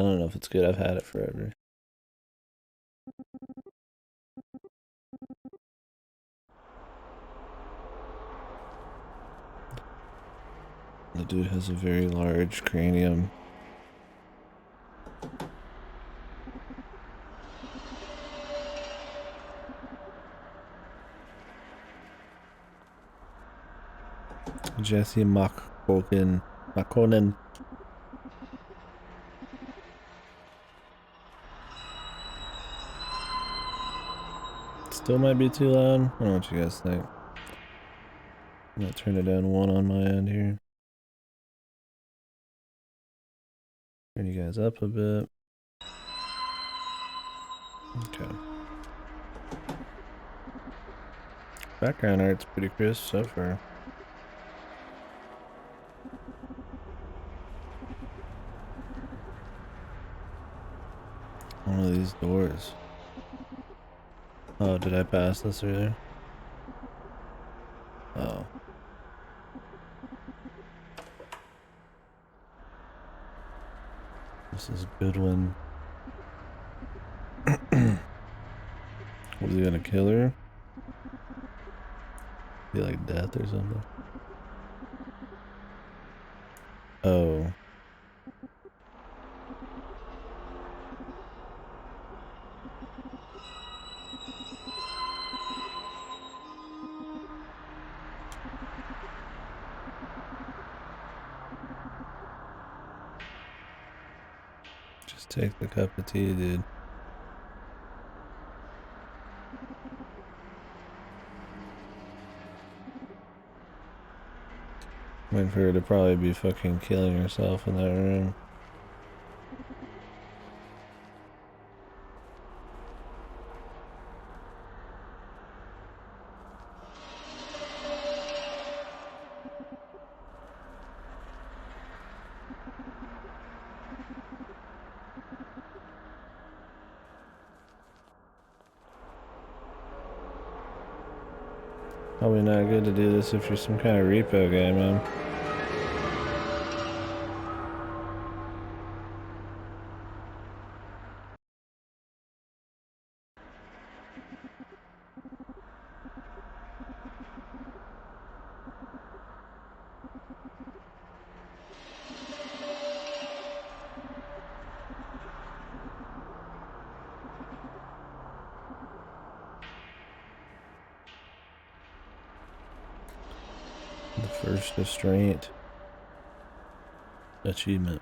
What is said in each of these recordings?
don't know if it's good. I've had it forever. The dude has a very large cranium. Jesse Makonnen. Still might be too loud. I don't know what you guys think. I'm gonna turn it down one on my end here. Turn you guys up a bit. Okay. Background art's pretty crisp so far. One of these doors. Oh, did I pass this earlier? Oh. This is a good one. Was he gonna kill her? Be like death or something? Oh. Just take the cup of tea, dude. Waiting for her to probably be fucking killing herself in that room. Probably not good to do this if you're some kind of repo guy, man. The first Distraint achievement.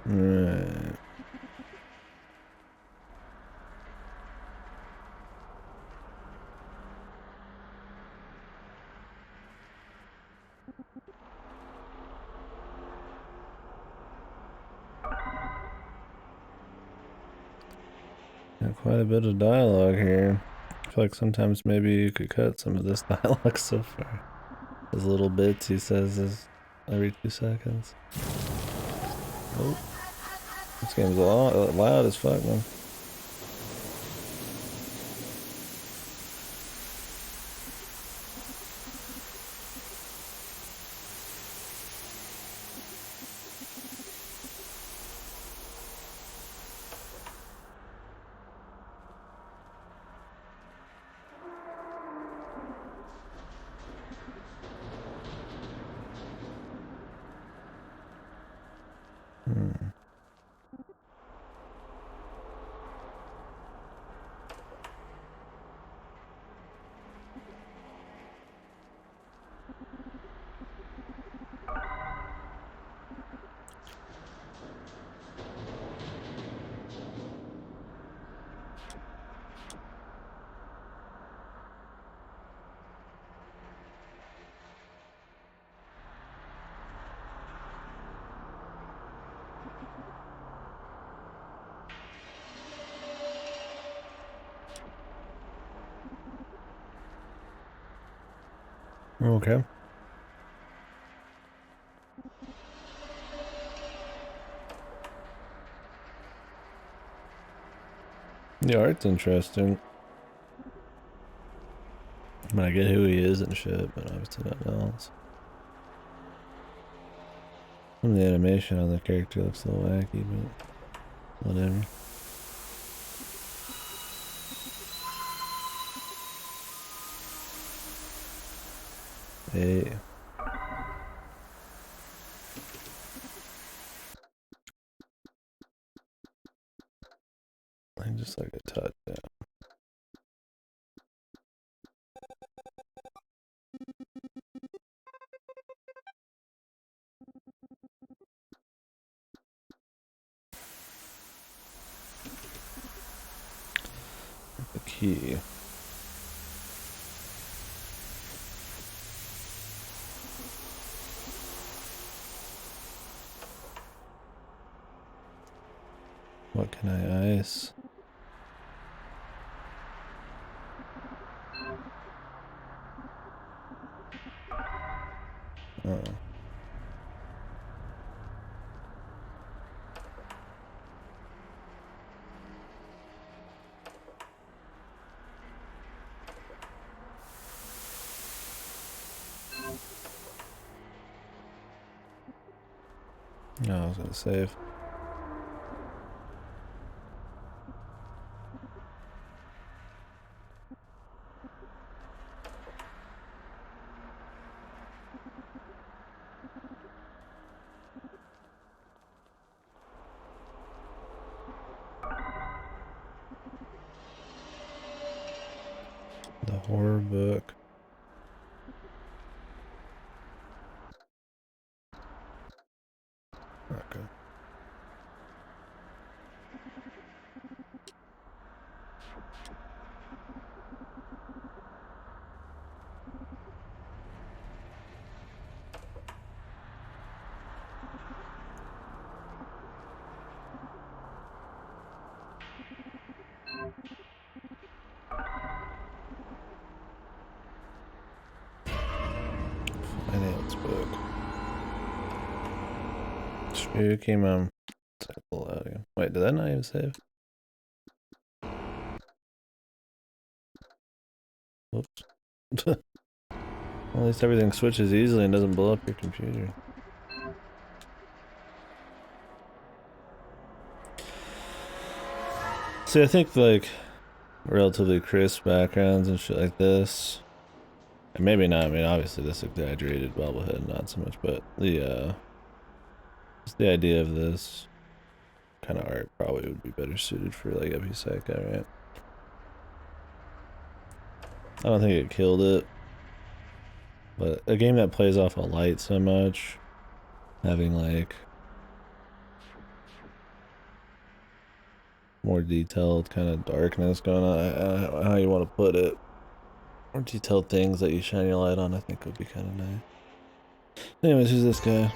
Right. Got quite a bit of dialogue here. I feel like sometimes maybe you could cut some of this dialogue so far. His little bits he says is every 2 seconds. Oh, this game's loud as fuck, man. Hmm. Okay. The art's interesting. I mean, I get who he is and shit, but obviously nothing else. Some of the animation on the character looks a little wacky, but whatever. Hey. I just like a touch down. The key. What can I ice? Oh. No, I was gonna save. The horror book. Okay. Finance book. Spooky mom. Wait, did that not even save? Whoops. Well, at least everything switches easily and doesn't blow up your computer. See, I think like relatively crisp backgrounds and shit like this, and maybe not. I mean, obviously this exaggerated bobblehead, not so much, but just the idea of this kind of art probably would be better suited for like Epi Psycho, right? I don't think it killed it, but a game that plays off of light so much, having like more detailed kind of darkness going on, how you want to put it, more detailed things that you shine your light on, I think would be kind of nice. Anyways, who's this guy?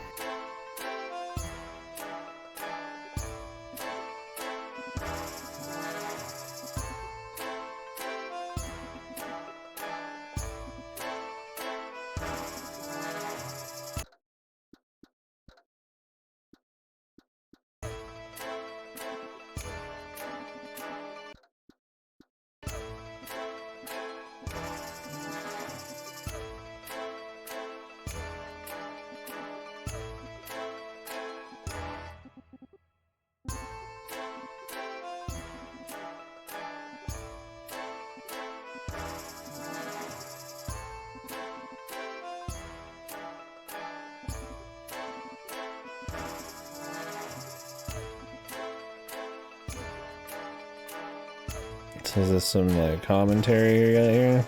So is this some like commentary you got here?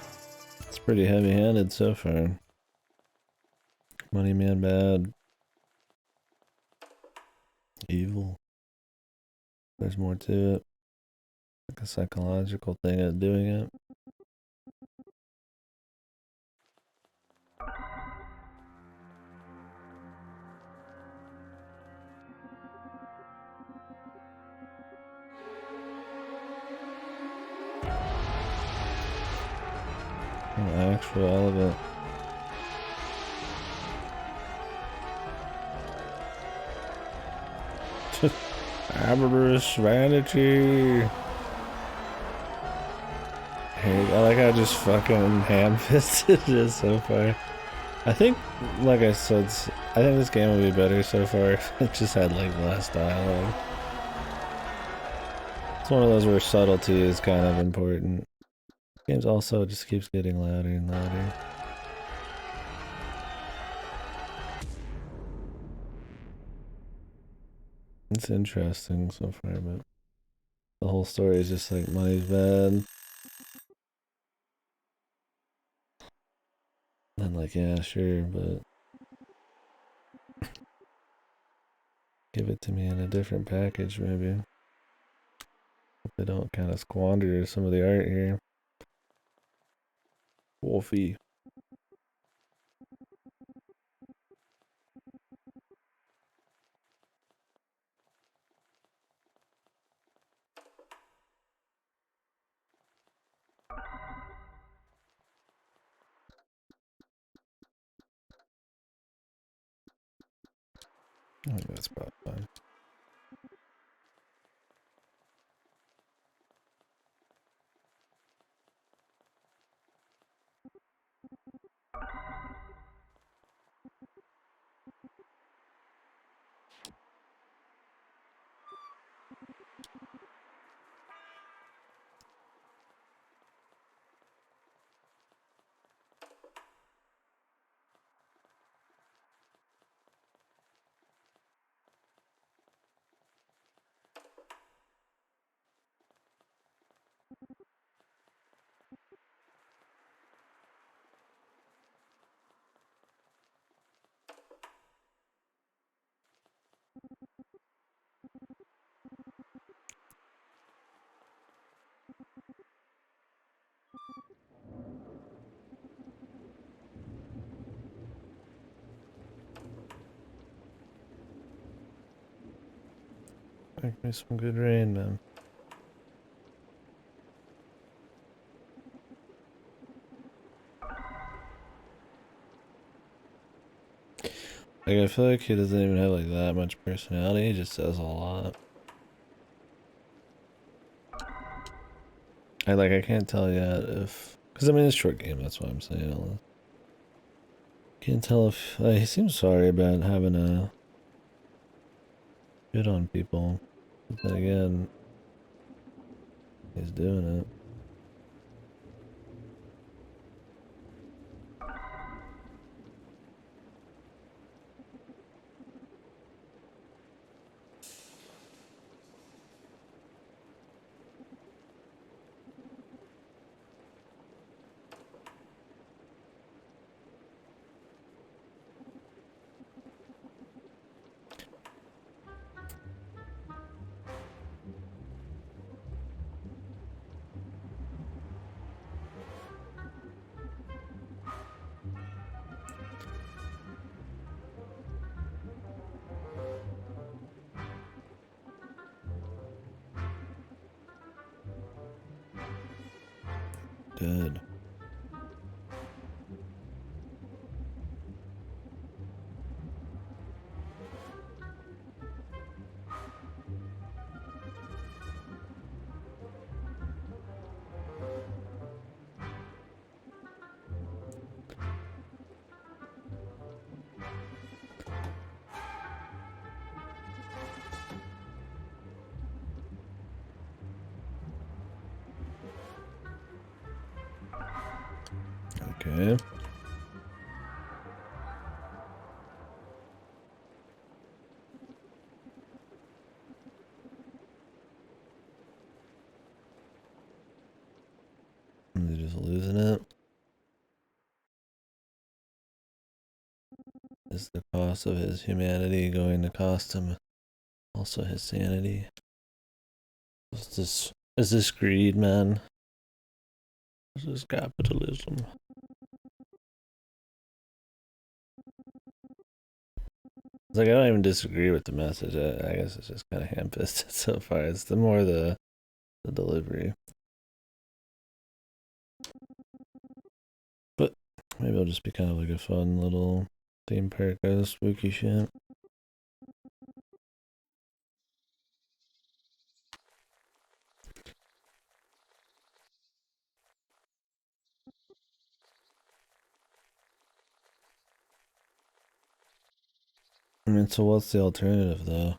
It's pretty heavy-handed so far. Money man bad. Evil. There's more to it. Like a psychological thing of doing it. An actual element. Avarice, vanity. Hey, I like how I just fucking ham-fisted it so far. I think, like I said, I think this game would be better so far if it just had like less dialogue. It's one of those where subtlety is kind of important. Games also just keeps getting louder and louder. It's interesting so far, but the whole story is just like money's bad. And like, yeah, sure, but give it to me in a different package, maybe. Hope they don't kind of squander some of the art here. Wolfie. I think that's about fine. Make me some good rain, man. Like, I feel like he doesn't even have like that much personality, he just says a lot. I can't tell yet if, because I mean it's a short game, that's what I'm saying. Can't tell if, he seems sorry about having a hit on people. But then again, he's doing it. Good. Okay. Is he just losing it? Is the cost of his humanity going to cost him also his sanity? Is this greed, man? This is capitalism. It's like I don't even disagree with the message. I guess it's just kind of ham-fisted so far. It's the more the delivery. But maybe it'll just be kind of like a fun little theme park of spooky shit. I mean, so what's the alternative though?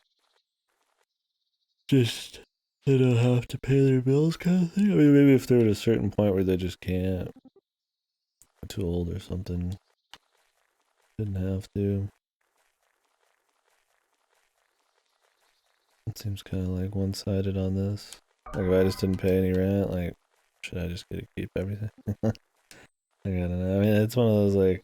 Just they don't have to pay their bills kind of thing? I mean, maybe if they're at a certain point where they just can't, they're too old or something, didn't have to. It seems kind of like one-sided on this. Like if I just didn't pay any rent, like should I just get to keep everything? I don't know. I mean, it's one of those like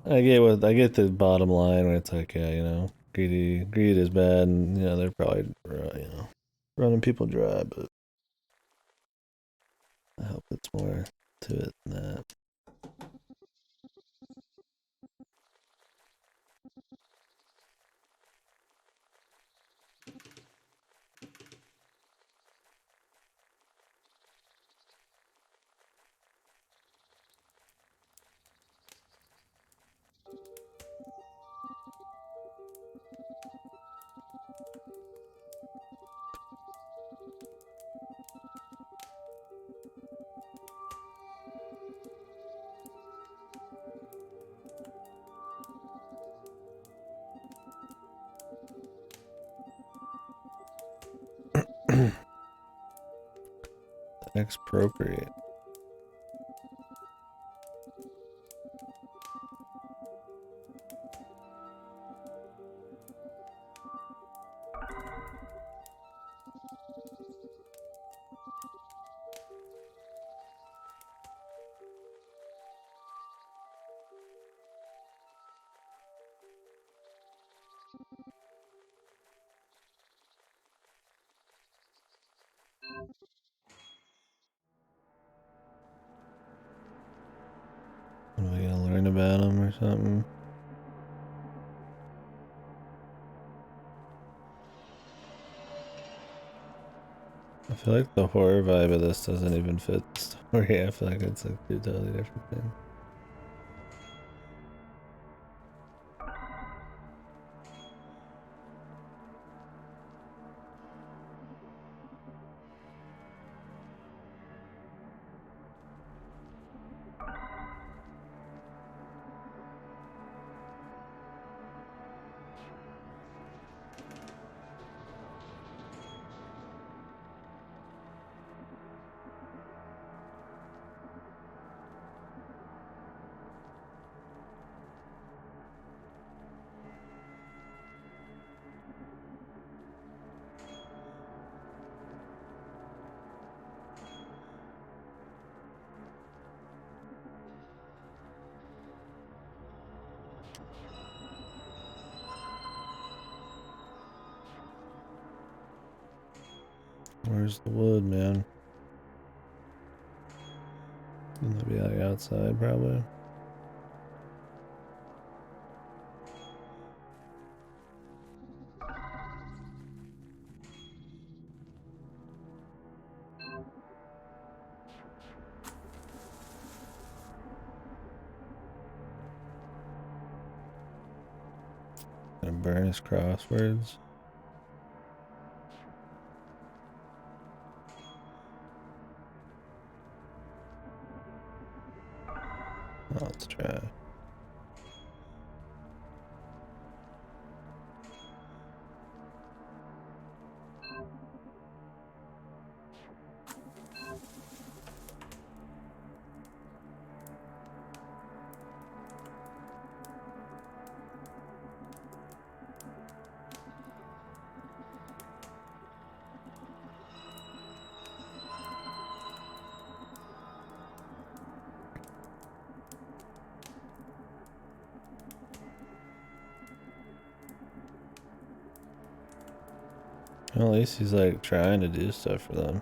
I get the bottom line where it's like, yeah, you know, greed is bad, and you know they're probably you know running people dry, but I hope it's more to it than that. Expropriate. What are we gonna learn about them or something? I feel like the horror vibe of this doesn't even fit the story. I feel like it's like two totally different things. Where's the wood, man? Wouldn't that be like outside, probably? Gonna burn his crosswords. Oh, let's try. Well, at least he's like trying to do stuff for them.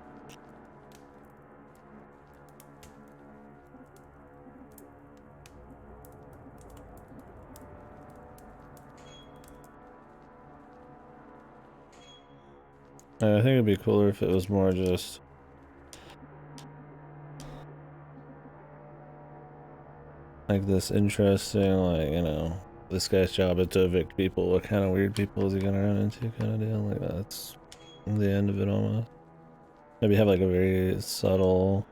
I think it'd be cooler if it was more just like this interesting, like, you know, this guy's job is to evict people. What kind of weird people is he gonna run into kind of deal? Like, that's the end of it almost. Maybe have like a very subtle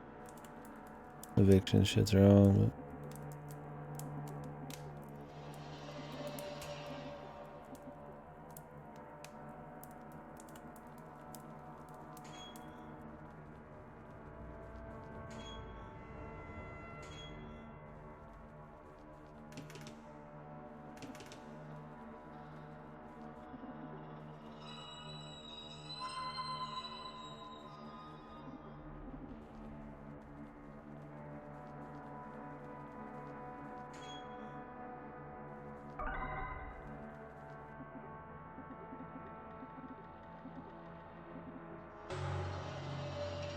eviction shit's wrong,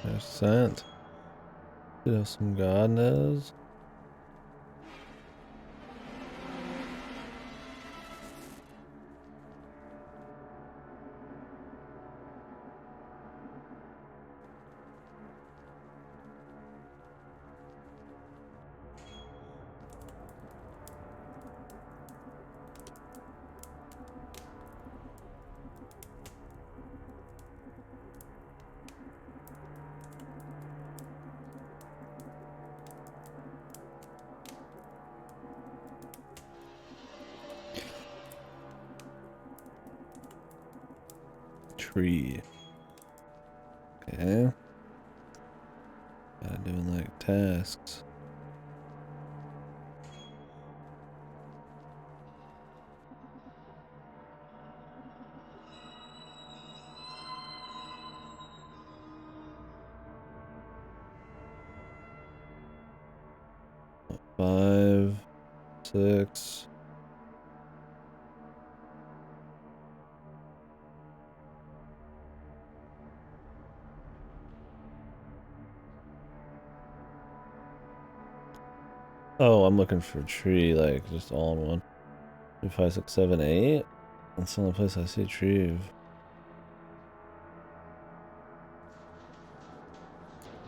There's scent. Could have some god knows. Tree. Okay. Doing like tasks. Five, 6. Oh, I'm looking for a tree, like just all in one. 2, 5, 6, 7, 8. That's the only place I see a tree.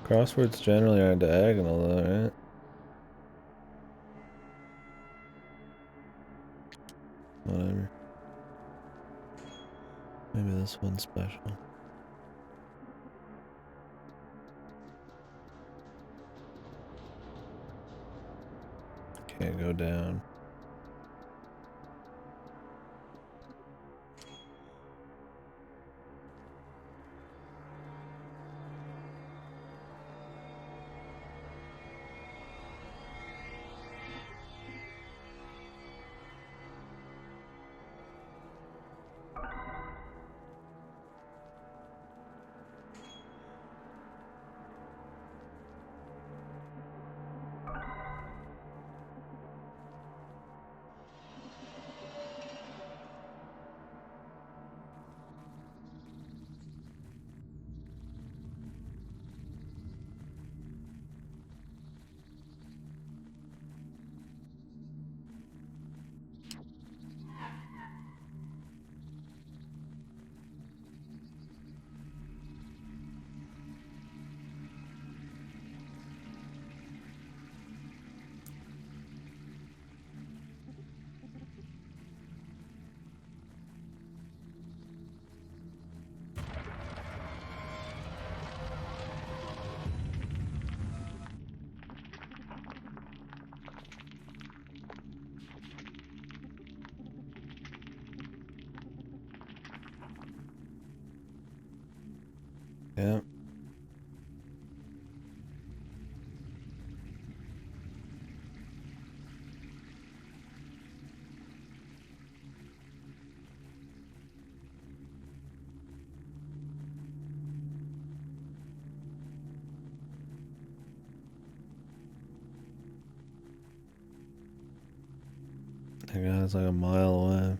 Crosswords generally are diagonal though, right? Whatever. Maybe this one's special. Can't go down. Yeah. That guy's like a mile away.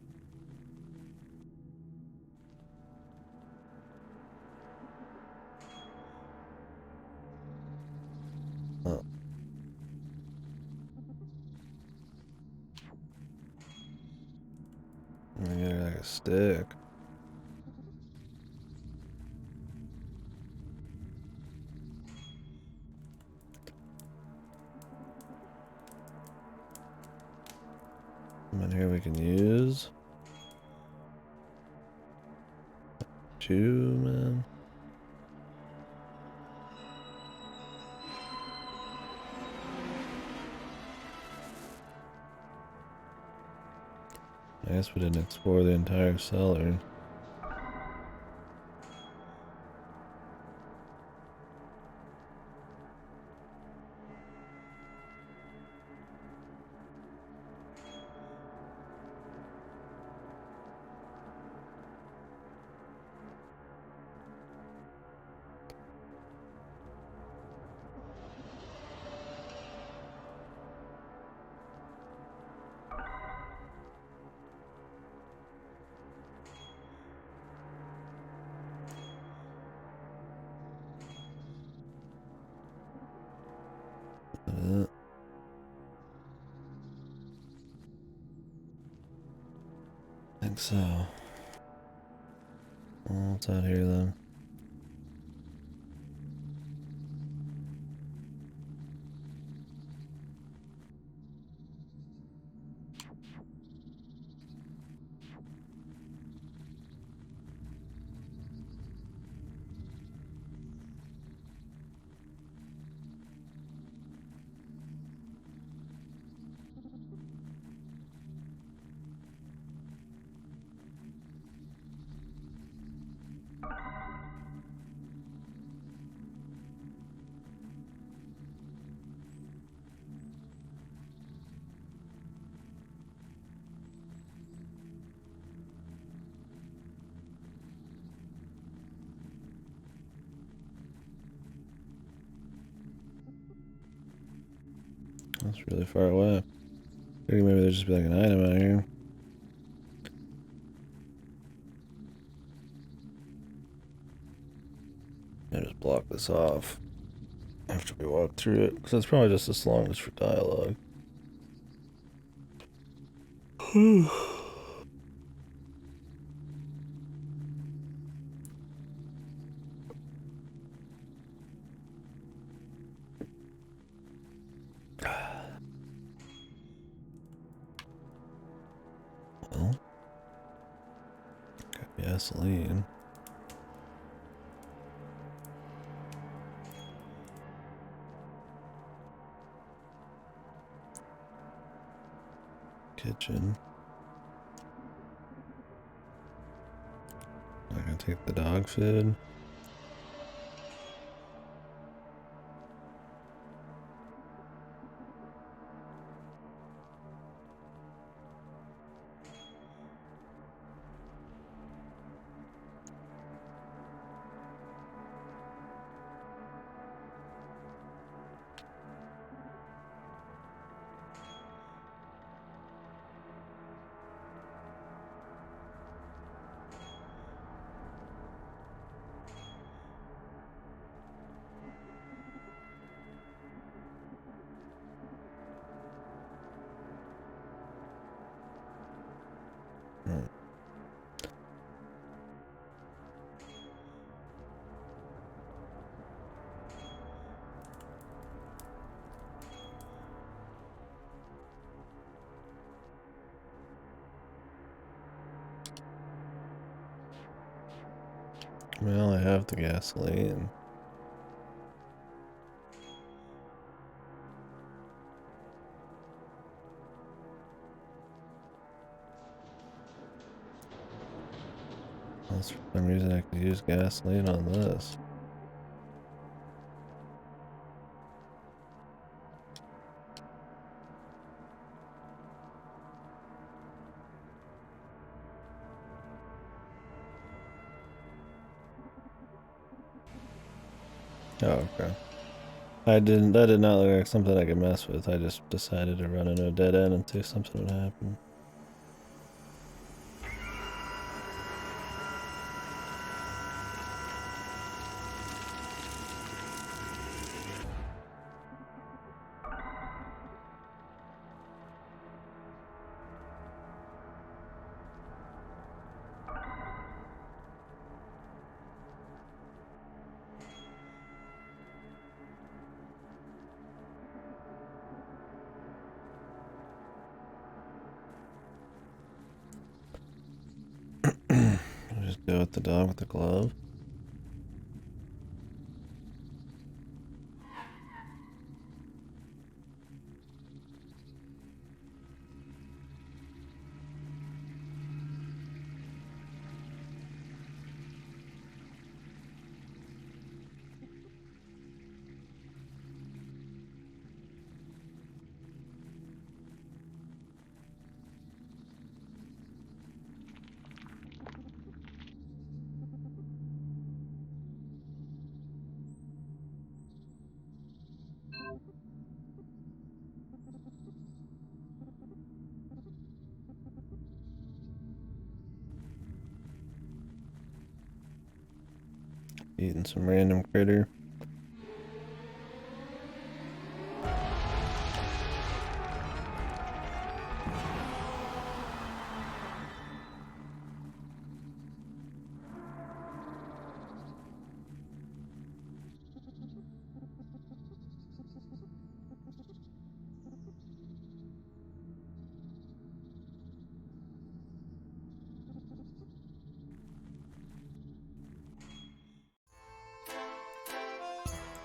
Oh. I get like a stick. Something here we can use. 2, man. I guess we didn't explore the entire cellar. That it? I think so. Well, what's out here then? That's really far away. I think maybe there'd just be like an item out here. I just block this off after we walk through it, because it's probably just as long as for dialogue. Well, got gasoline. Kitchen. I'm gonna take the dog food. Right. Well, I have the gasoline. Unless for some reason I could use gasoline on this. Oh, okay. That did not look like something I could mess with. I just decided to run into a dead end and see if something would happen. Just go with the dog with the glove. Eating some random critter.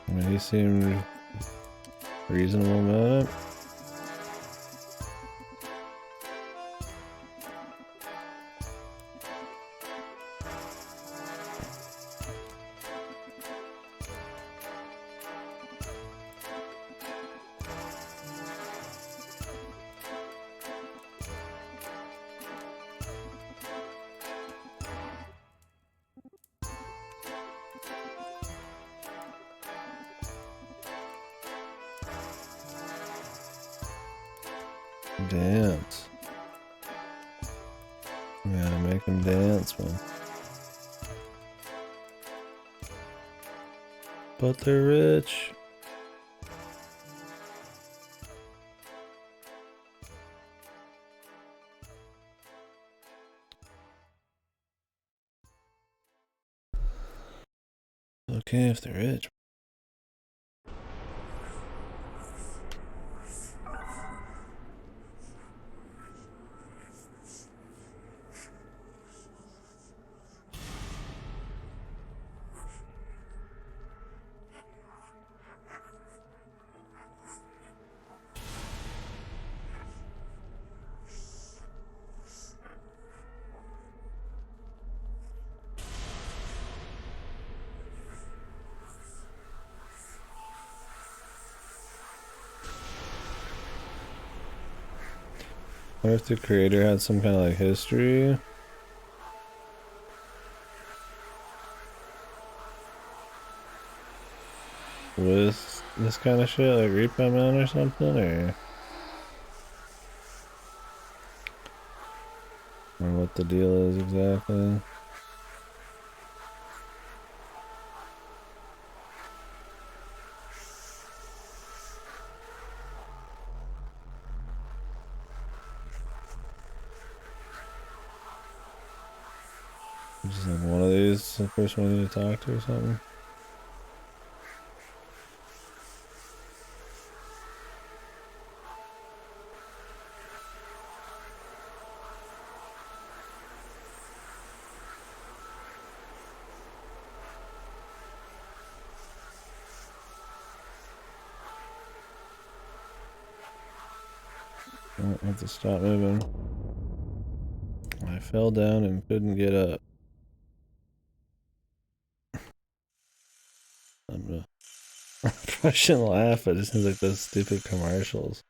I mean, he seemed reasonable about it. Dance. We gotta make him dance, man. But they're rich. Okay, if they're rich. What if the creator had some kind of like history? With this kind of shit, like Repo Man or something, or what the deal is exactly. Just like one of these, the person we need to talk to or something. I have to stop moving. I fell down and couldn't get up. I'm gonna. I shouldn't laugh. It just seems like those stupid commercials.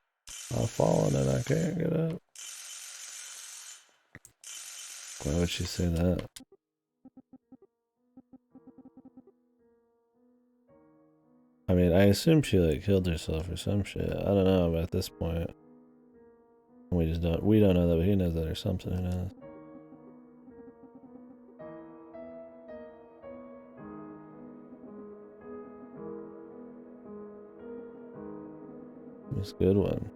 I've fallen and I can't get up. Why would she say that? I mean, I assume she like killed herself or some shit. I don't know, but at this point, we don't know that, but he knows that or something. Who knows? It's a good one.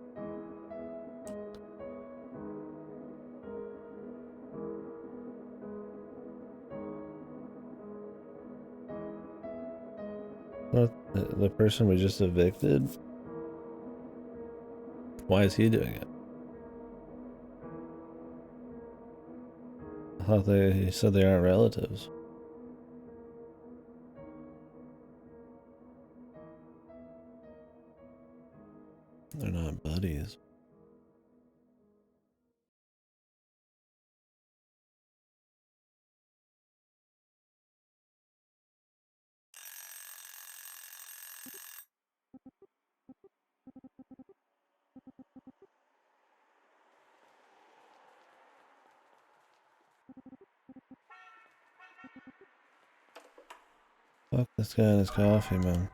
What, the person we just evicted? Why is he doing it? I thought he said they aren't relatives. They're not buddies. Fuck this guy and his coffee, man.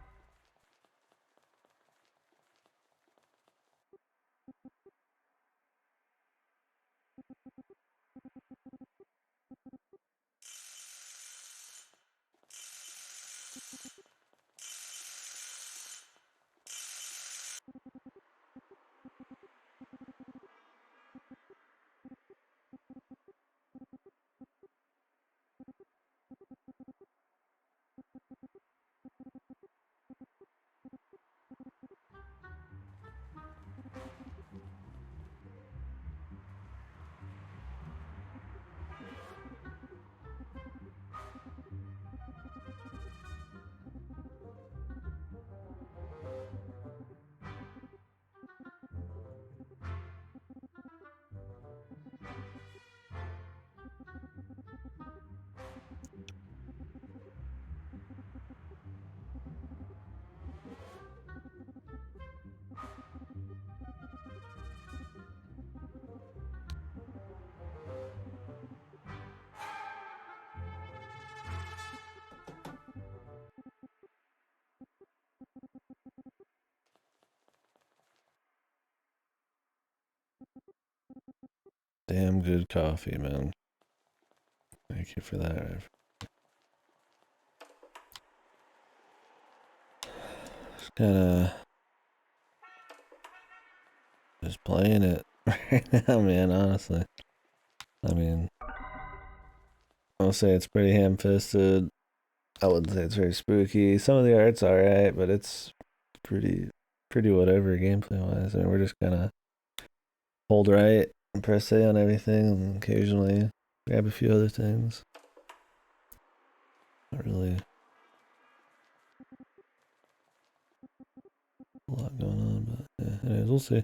Damn good coffee, man. Thank you for that. Just kinda just playing it right now, man, honestly. I mean, I'll say it's pretty ham-fisted. I wouldn't say it's very spooky. Some of the art's alright, but it's pretty whatever gameplay wise. I mean, we're just gonna hold right and press A on everything and occasionally grab a few other things. Not really a lot going on, but yeah, anyways, we'll see.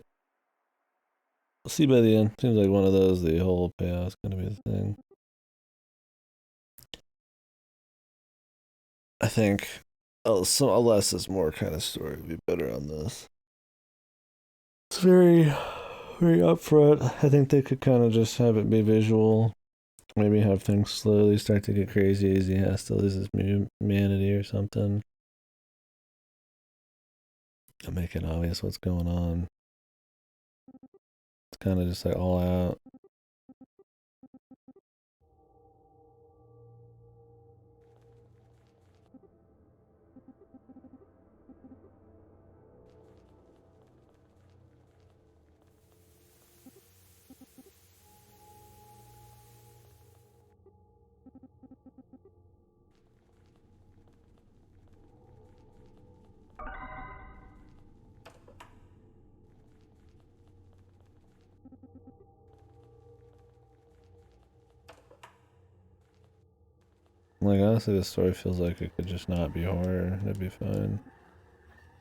We'll see by the end. Seems like one of those, the whole payoff's gonna be the thing. I think a less is more kind of story would be better on this. It's very upfront. I think they could kind of just have it be visual. Maybe have things slowly start to get crazy as he has to lose his humanity or something. And make it obvious what's going on. It's kind of just like all out. Like, honestly, this story feels like it could just not be horror. It'd be fine.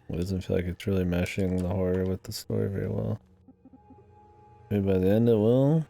It doesn't feel like it's really meshing the horror with the story very well. Maybe by the end it will.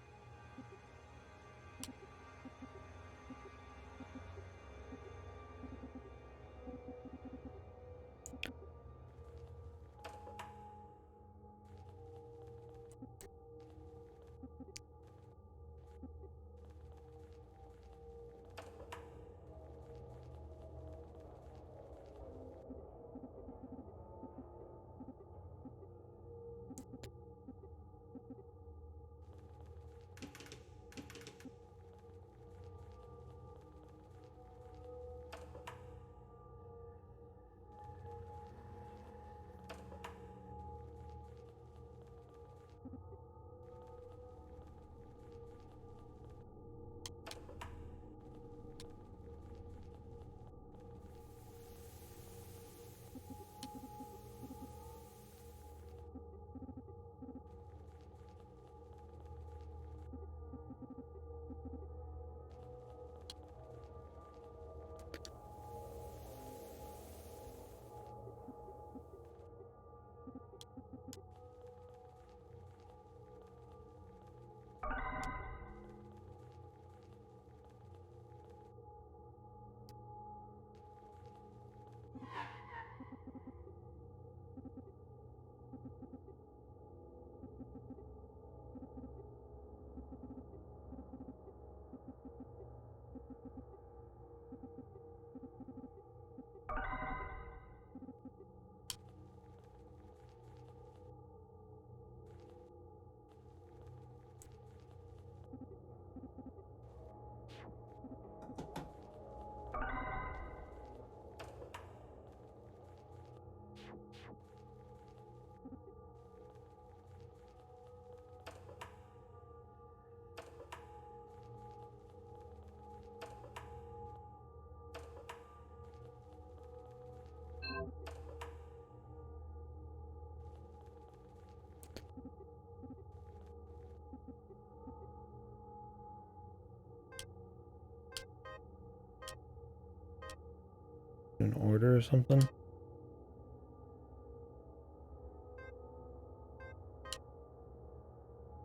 An order or something?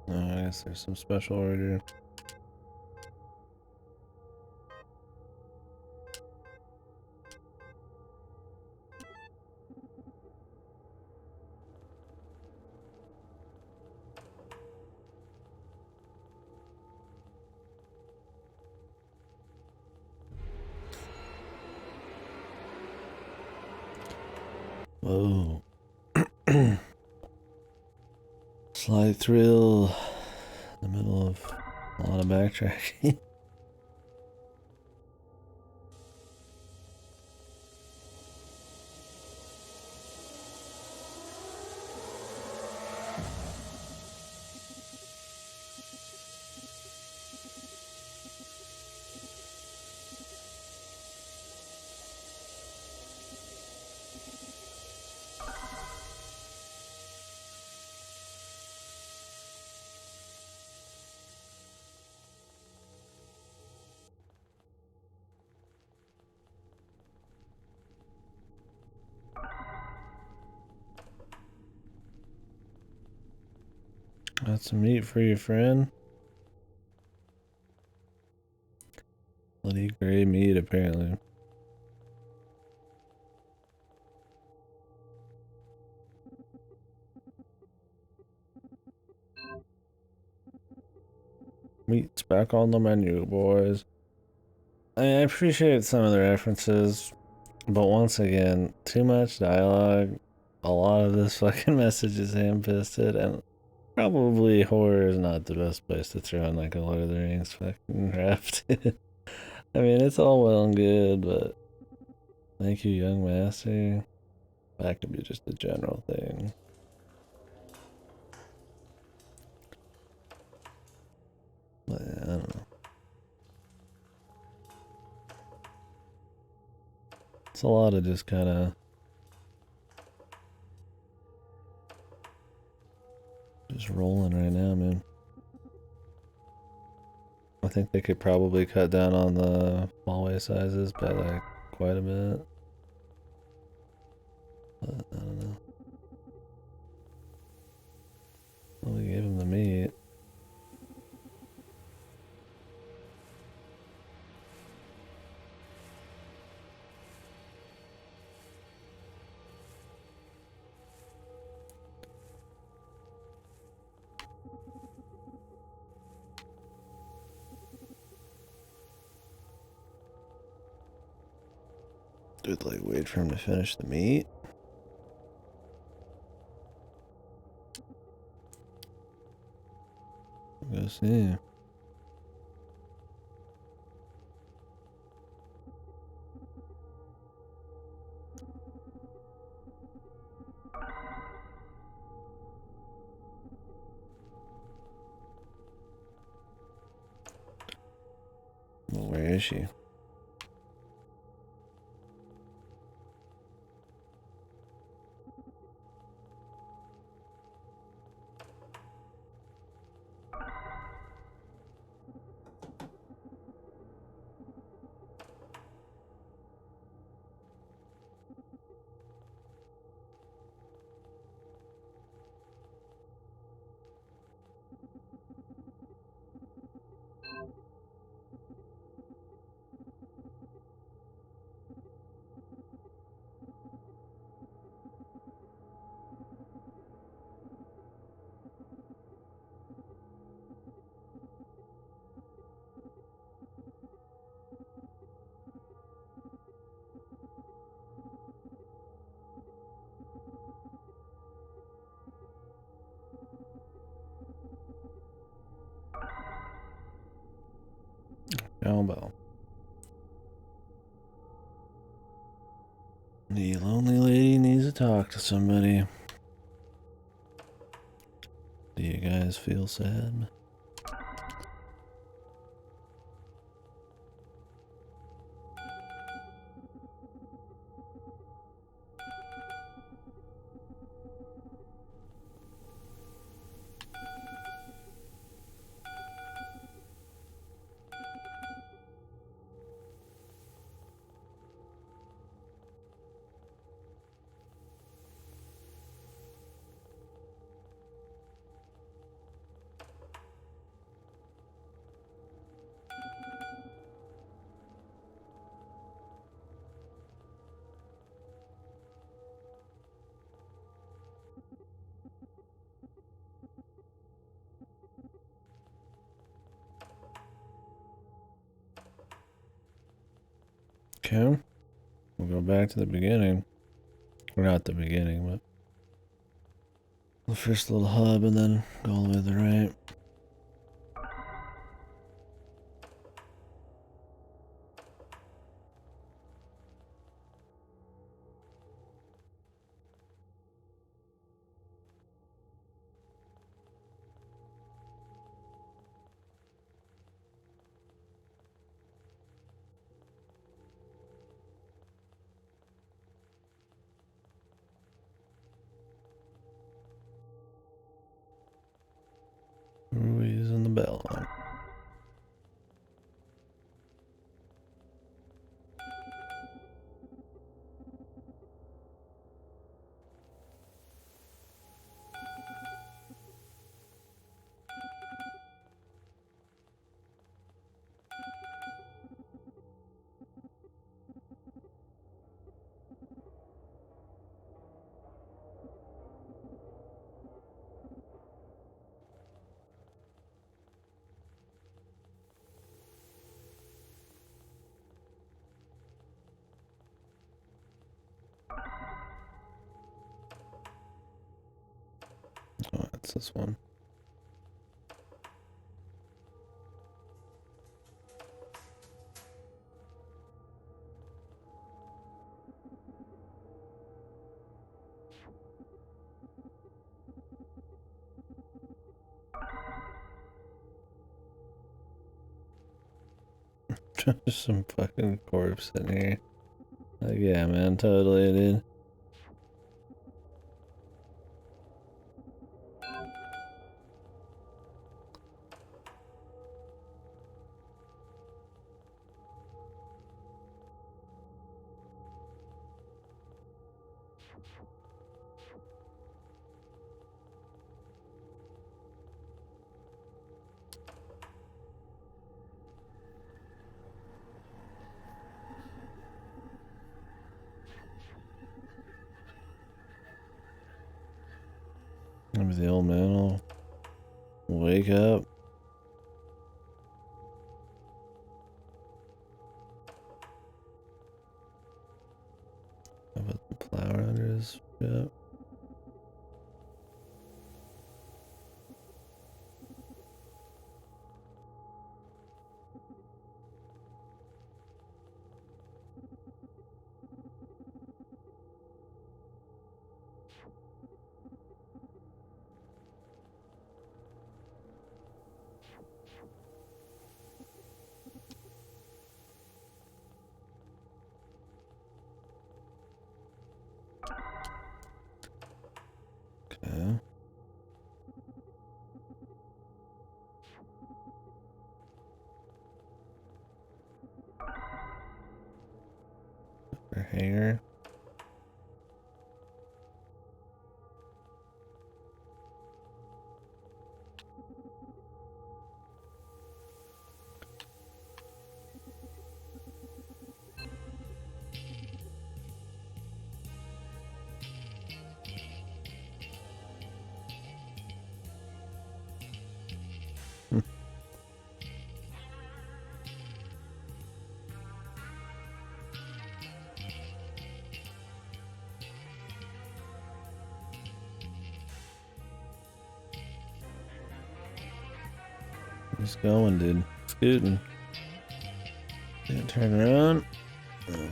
Oh, I guess there's some special order. Whoa. Slight thrill. In the middle of a lot of backtracking. Got some meat for you, friend. Bloody gray meat, apparently. Meat's back on the menu, boys. I appreciate some of the references, but once again, too much dialogue. A lot of this fucking message is ham-fisted, and probably horror is not the best place to throw in like a Lord of the Rings fucking raft. I mean, it's all well and good, but thank you, young master. That could be just a general thing. But yeah, I don't know. It's a lot of just kind of just rolling right now, man. I think they could probably cut down on the hallway sizes by like quite a bit. But I don't know. Well, we gave him the meat. Dude, like, wait for him to finish the meat. Go see. Well, where is she? Cowbell. The lonely lady needs to talk to somebody. Do you guys feel sad? Okay. We'll go back to the beginning. Or not the beginning, but the first little hub and then go all the way to the right. What's this one? Just some fucking corpse in here. Like, yeah, man, totally, dude. Maybe the old man will wake up. How about the plow under his shit? Okay. Her hanger. He's going, dude. Scooting. Can't turn around. Oh.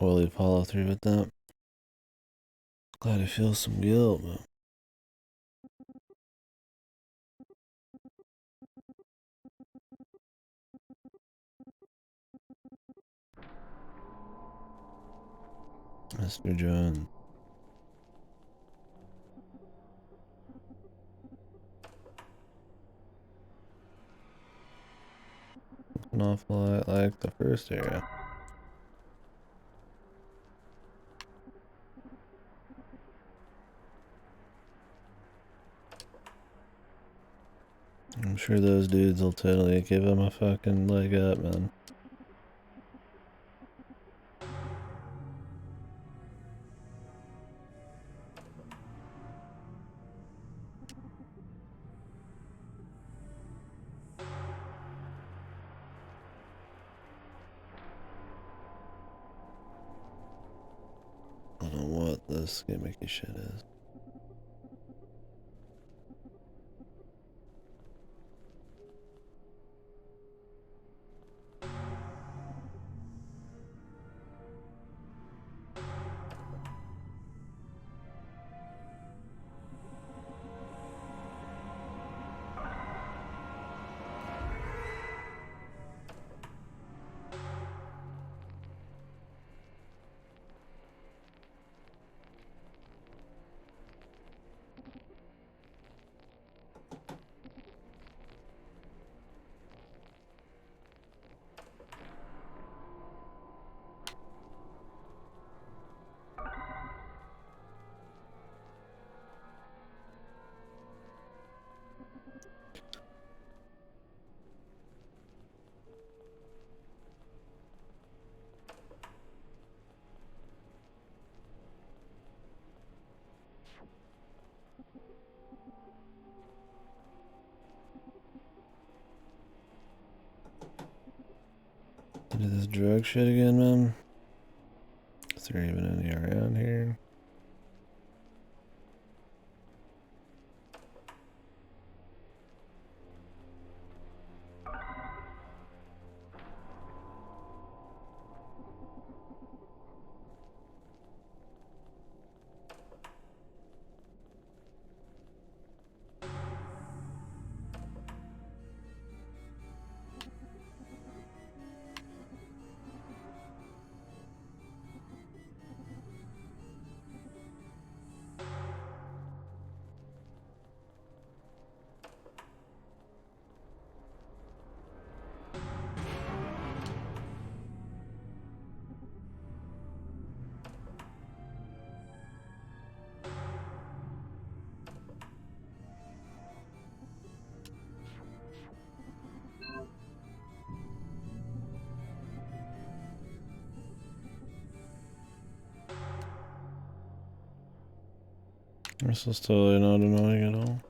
Will he follow through with that? Glad he feels some guilt, but Mr. John. An awful lot like the first area. I'm sure those dudes will totally give him a fucking leg up, man. don't know what this gimmicky shit is. Do this drug shit again, man. Is there even any around here? This is totally not annoying at all.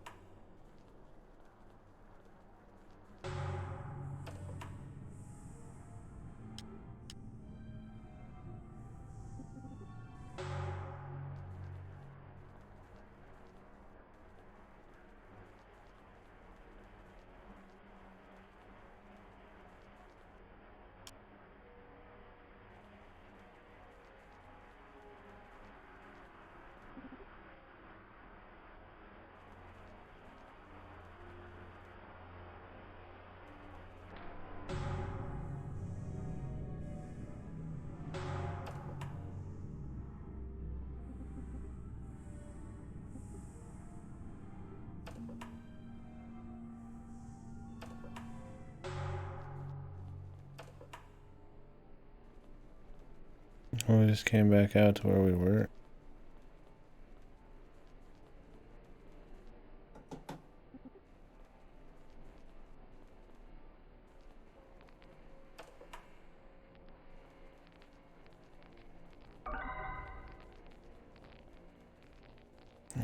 Well, we just came back out to where we were.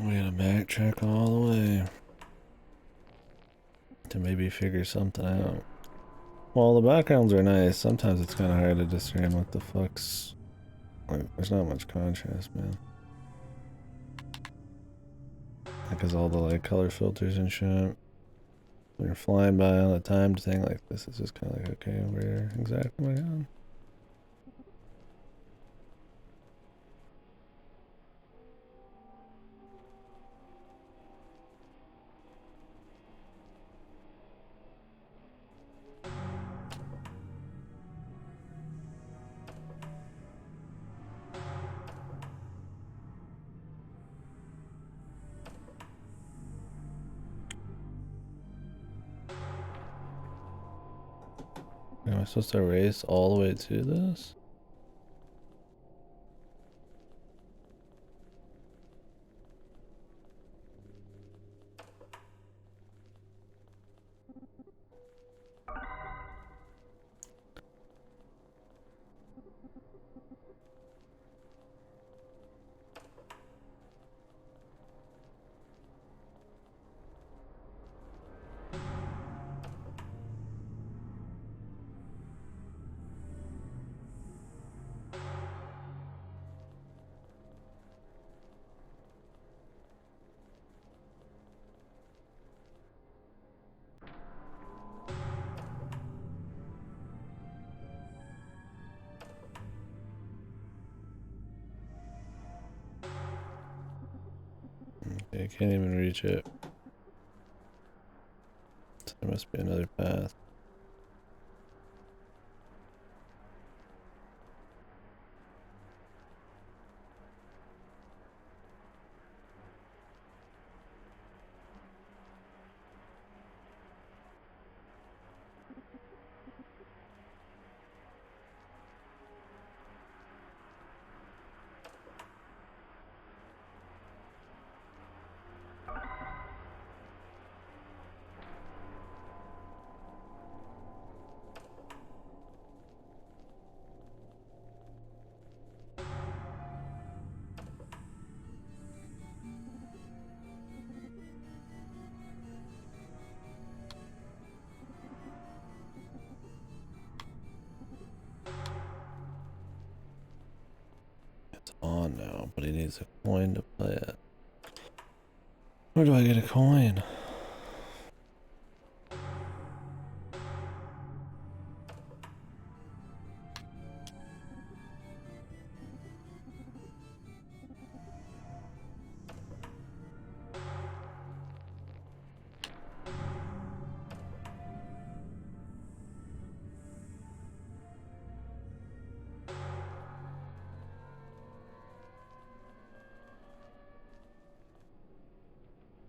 We gotta backtrack all the way to maybe figure something out. Well, the backgrounds are nice. Sometimes it's kind of hard to discern what the fuck's... Like, there's not much contrast, man. Because all the like color filters and shit. When you're flying by all the time, to think like this is just kind of like, okay, where exactly am I going? Am I supposed to race all the way to this? You can't even reach it. So there must be another path. It's on now, but he needs a coin to play it. Where do I get a coin?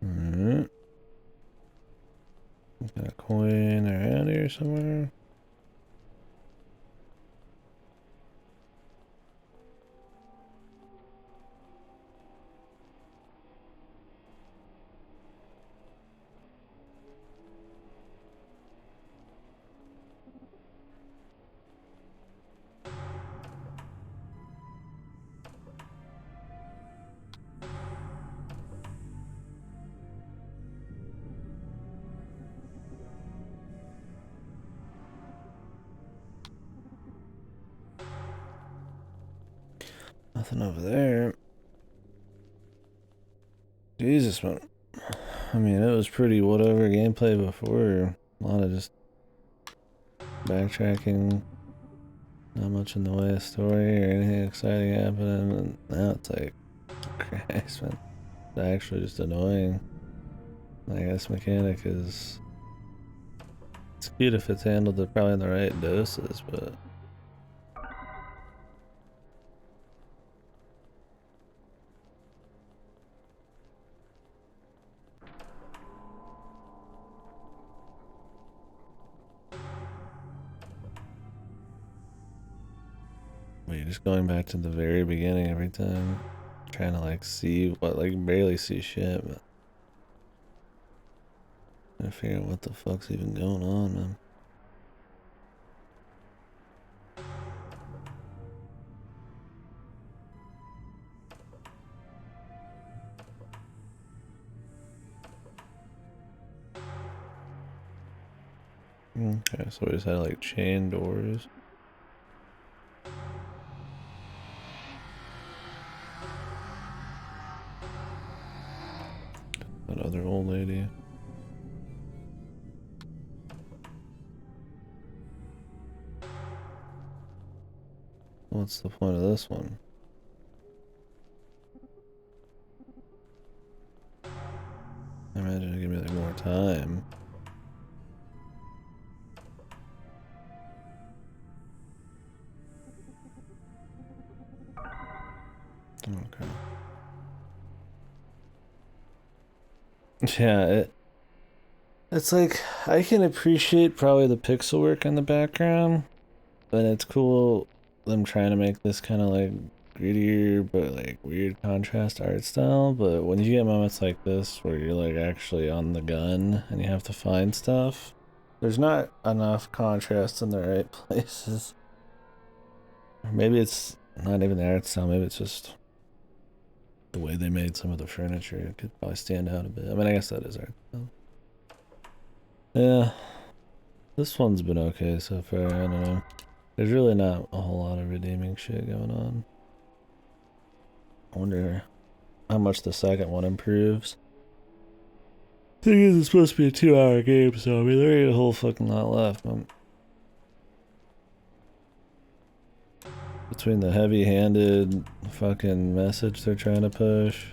Alright. Got a coin around here somewhere. Nothing over there. Jesus, man. I mean, it was pretty whatever gameplay before. A lot of just backtracking. Not much in the way of story or anything exciting happening. And now it's like, Christ, man. It's actually just annoying. I guess mechanic is... It's cute if it's handled at probably in the right doses, but... You're just going back to the very beginning every time. Trying to like see what, like barely see shit, but... Trying to figure out what the fuck's even going on, man. Okay, so we just had like chain doors. That other old lady. What's the point of this one? I imagine it'd give me like more time. Okay. Yeah, it's like I can appreciate probably the pixel work in the background, but it's cool them trying to make this kind of like grittier but like weird contrast art style. But when you get moments like this where you're like actually on the gun and you have to find stuff, there's not enough contrast in the right places. Or maybe it's not even the art style, maybe it's just the way they made some of the furniture. It could probably stand out a bit. I mean, I guess that is art style. Yeah, this one's been okay so far. I don't know. There's really not a whole lot of redeeming shit going on. I wonder how much the second one improves. Thing is, it's supposed to be a 2-hour game, so I mean, there ain't a whole fucking lot left. Between the heavy-handed fucking message they're trying to push,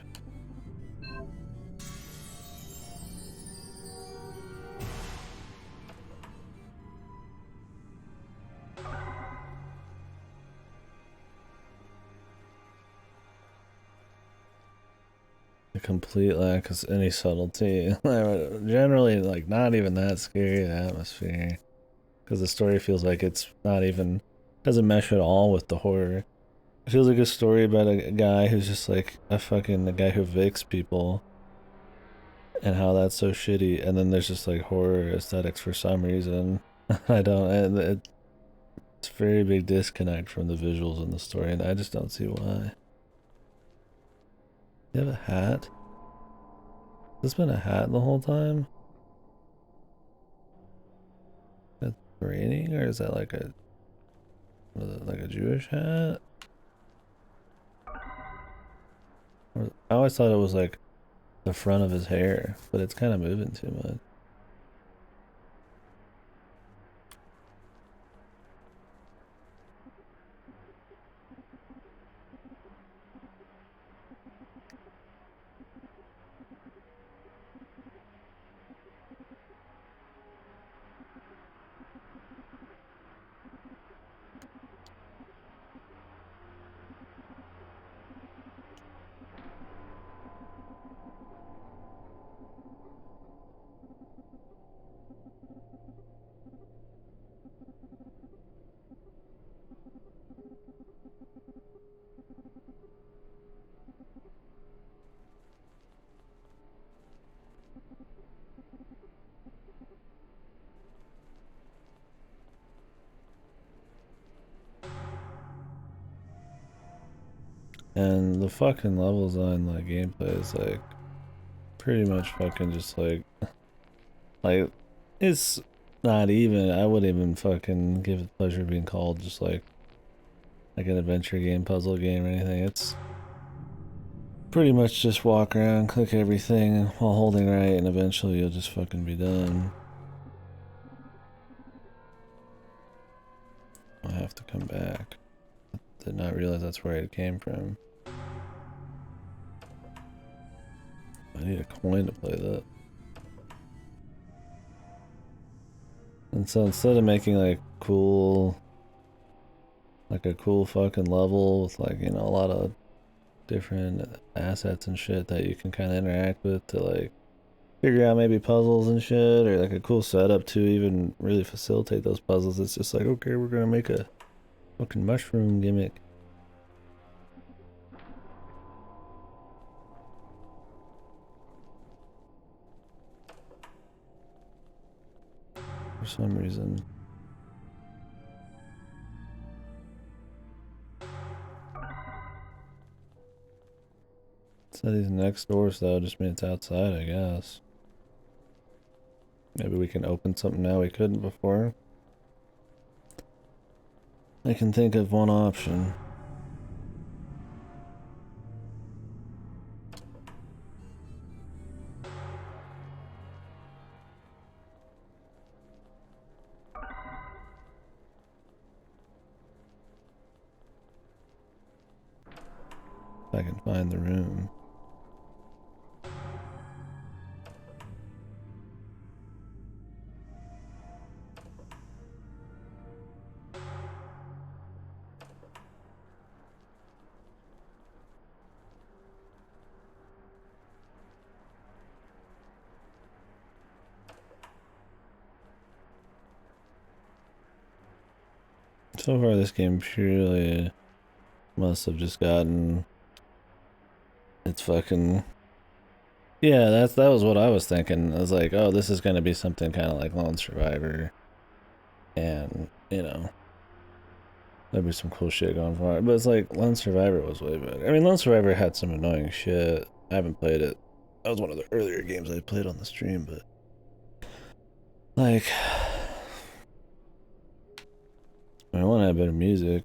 a complete lack of any subtlety. Generally, like, not even that scary, the atmosphere. Because the story feels like it's not even, doesn't mesh at all with the horror. It feels like a story about a guy who's just like a guy who evicts people and how that's so shitty. And then there's just like horror aesthetics for some reason. I don't, it's a very big disconnect from the visuals in the story, and I just don't see why. You have a hat? Has this been a hat the whole time? It's raining, or is that like a Jewish hat? I always thought it was like the front of his hair, but it's kind of moving too much. And the fucking levels on the gameplay is like pretty much fucking just like it's not even, I wouldn't even fucking give it pleasure being called just like an adventure game, puzzle game, or anything. It's pretty much just walk around, click everything while holding right, and eventually you'll just fucking be done. I have to come back. Did not realize that's where it came from. I need a coin to play that. And so instead of making like a cool fucking level with like, you know, a lot of different assets and shit that you can kind of interact with to like figure out maybe puzzles and shit, or like a cool setup to even really facilitate those puzzles, it's just like, okay, we're gonna make a fucking mushroom gimmick. For some reason. Said he's next door, so just means it's outside, I guess. Maybe we can open something now we couldn't before. I can think of one option. If I can find the room. So far this game purely must have just gotten it's fucking, yeah, that was what I was thinking. I was like, oh, this is gonna be something kind of like Lone Survivor, and you know, there'd be some cool shit going for it. But it's like Lone Survivor was way better. I mean, Lone Survivor had some annoying shit. I haven't played it. That was one of the earlier games I played on the stream, but like, I mean, one had better music.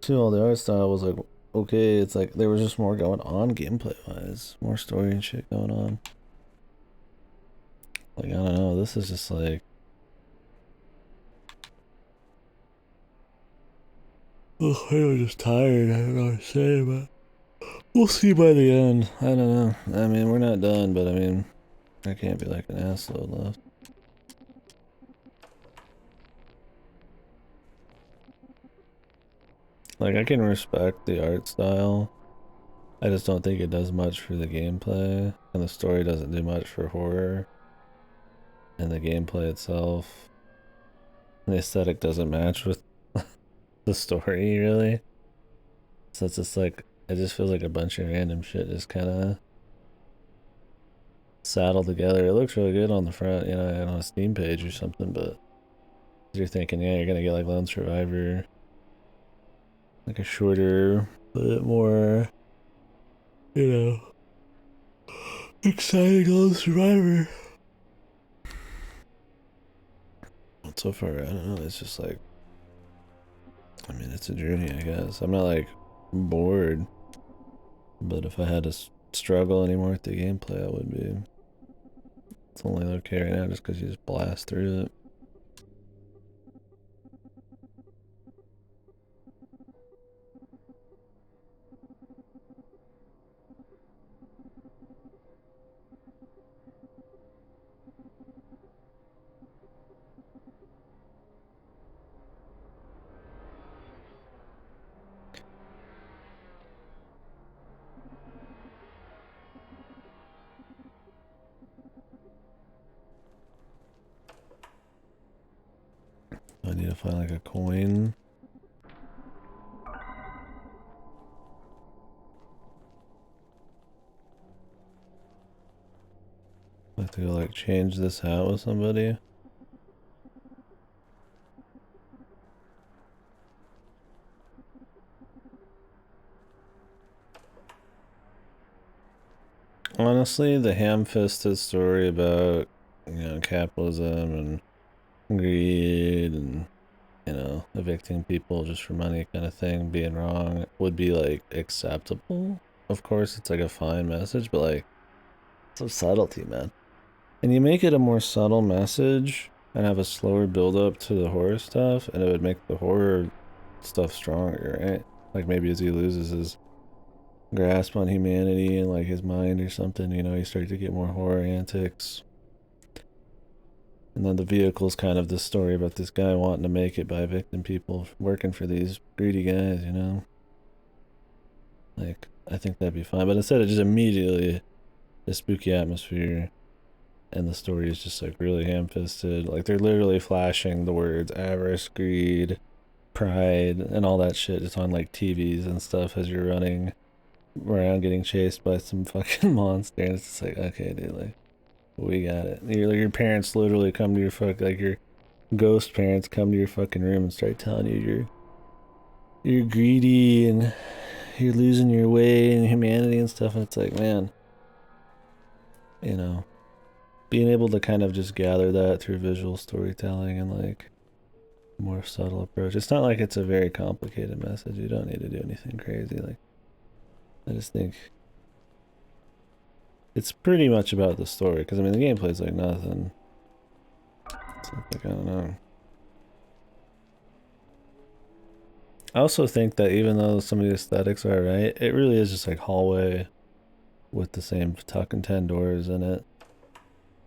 Two, all the art style was like okay. It's like there was just more going on gameplay wise, more story and shit going on. Like, I don't know. This is just like, oh, I'm just tired. I don't know what to say, but we'll see by the end. I don't know. I mean, we're not done, but I mean, there can't be like an assload left. Like, I can respect the art style I just don't think it does much for the gameplay, and the story doesn't do much for horror. And the gameplay itself, and the aesthetic doesn't match with the story really. So it's just like, it just feels like a bunch of random shit just kind of saddled together. It looks really good on the front, you know, on a Steam page or something, but you're thinking, yeah, you're gonna get like Lone Survivor, like a shorter, but more, you know, exciting Lone Survivor. But so far, I don't know, it's just like, I mean, it's a journey, I guess. I'm not like bored, but if I had to struggle anymore with the gameplay, I would be. It's only okay right now just because you just blast through it. I need to find like a coin. I have to go like change this hat with somebody. Honestly, the ham-fisted story about, you know, capitalism and greed and, you know, evicting people just for money kind of thing being wrong would be like acceptable. Of course, it's like a fine message, but like, some subtlety, man. And you make it a more subtle message and have a slower build up to the horror stuff, and it would make the horror stuff stronger, right? Like maybe as he loses his grasp on humanity and like his mind or something, you know, you start to get more horror antics. And then the vehicle's kind of this story about this guy wanting to make it by evicting people, working for these greedy guys, you know? Like, I think that'd be fine. But instead of just immediately the spooky atmosphere, and the story is just like really ham-fisted. Like they're literally flashing the words avarice, greed, pride, and all that shit just on like TVs and stuff as you're running around getting chased by some fucking monster. And it's just like, okay, dude, like we got it. Your parents literally come to your like your ghost parents come to your fucking room and start telling you you're greedy and you're losing your way in humanity and stuff. And it's like, man, you know, being able to kind of just gather that through visual storytelling and like more subtle approach. It's not like it's a very complicated message. You don't need to do anything crazy. Like, I just think it's pretty much about the story. Because I mean, the gameplay's like nothing. It's like, I don't know. I also think that even though some of the aesthetics are right, it really is just like hallway with the same tuck and 10 doors in it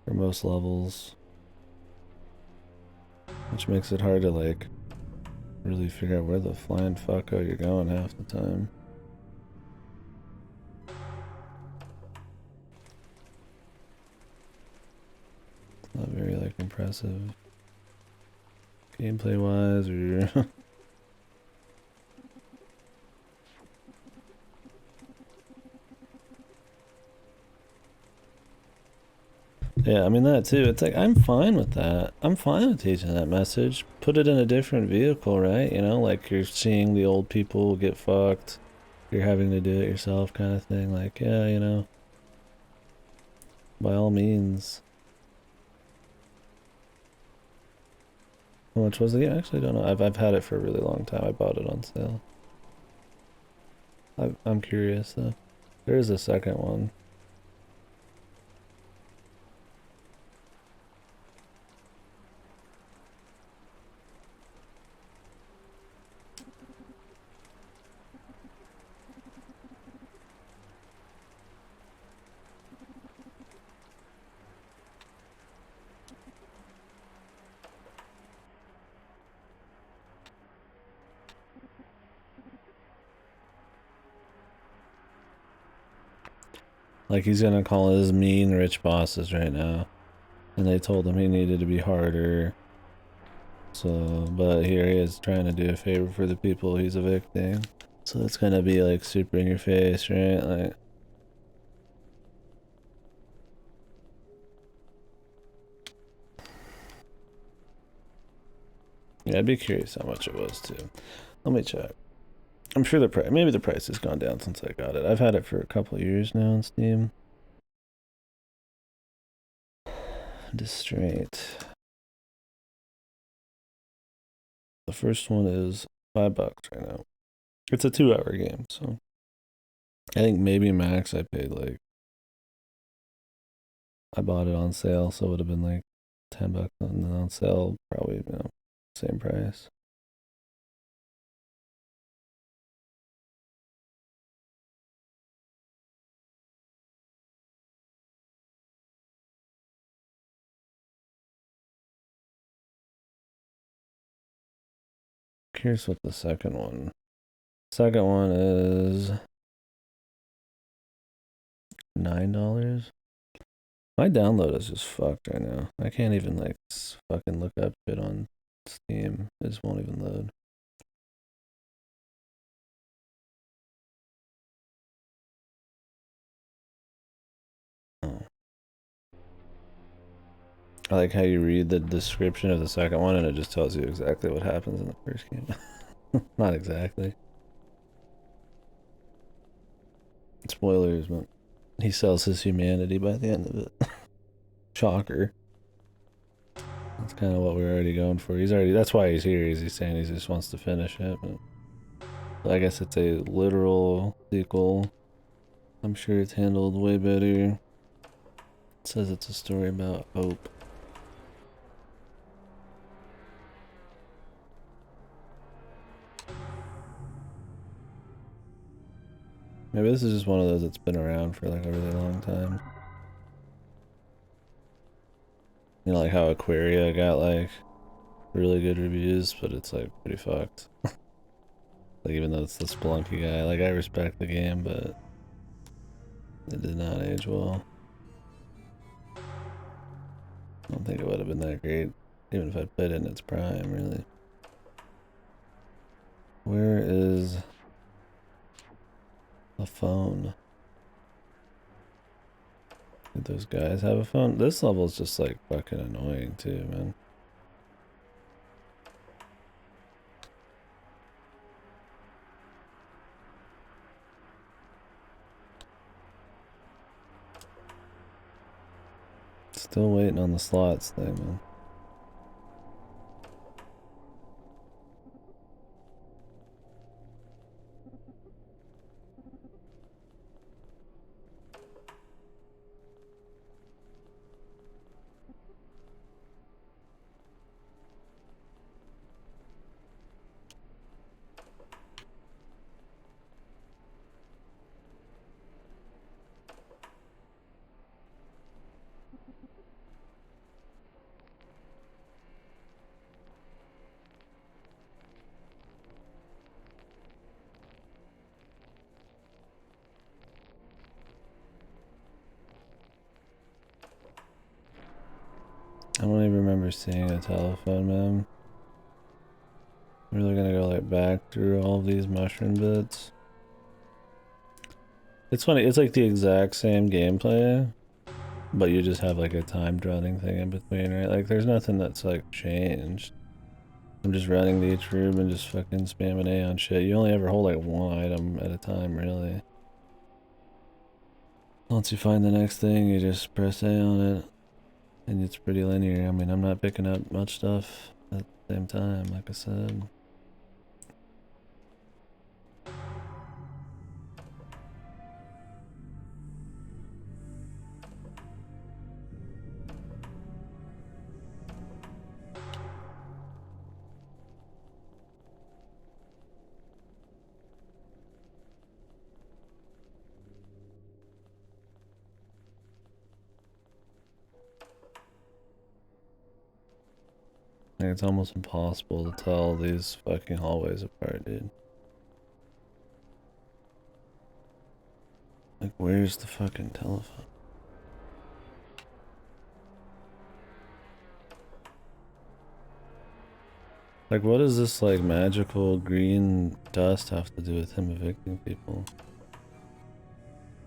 for most levels, which makes it hard to like really figure out where the flying fucko you're going half the time. Not very like impressive gameplay wise or yeah, I mean that too. It's like I'm fine with that. I'm fine with teaching that message. Put it in a different vehicle, right? You know, like you're seeing the old people get fucked. You're having to do it yourself kind of thing. Like, yeah, you know, by all means. How much was the game? I actually don't know. I've had it for a really long time. I bought it on sale. I'm curious though. There is a second one. Like he's gonna call his mean rich bosses right now. And they told him he needed to be harder. So, but here he is trying to do a favor for the people he's evicting. So it's gonna be like super in your face, right? Like, yeah, I'd be curious how much it was too. Let me check. I'm sure the price, maybe the price has gone down since I got it. I've had it for a couple of years now on Steam. Distraint. The first one is $5 right now. It's a 2-hour game, so I think maybe max I paid like, I bought it on sale, so it would have been like $10, and then on sale probably, you know, same price. Curious what the second one. Second one is $9. My download is just fucked right now. I can't even like fucking look up shit on Steam. It just won't even load. Oh. I like how you read the description of the second one and it just tells you exactly what happens in the first game. Not exactly. Spoilers, but he sells his humanity by the end of it. Shocker. That's kind of what we're already going for. He's already, that's why he's here. He's saying he just wants to finish it. But I guess it's a literal sequel. I'm sure it's handled way better. It says it's a story about hope. Maybe this is just one of those that's been around for like a really long time. You know, like how Aquaria got like really good reviews, but it's like pretty fucked. Like even though it's the Spelunky guy, like I respect the game, but it did not age well. I don't think it would have been that great, even if I played it in its prime, really. Where is the phone? Did those guys have a phone? This level is just like fucking annoying too, man. Still waiting on the slots thing, man. I don't even remember seeing a telephone, man. Really gonna go like back through all of these mushroom bits. It's funny, it's like the exact same gameplay, but you just have like a timed running thing in between, right? Like there's nothing that's like changed. I'm just running to each room and just fucking spamming A on shit. You only ever hold like one item at a time, really. Once you find the next thing, you just press A on it. And it's pretty linear. I mean, I'm not picking up much stuff at the same time, like I said. Like, it's almost impossible to tell these fucking hallways apart, dude. Like, Where's the fucking telephone? Like, what does this, like, magical green dust have to do with him evicting people?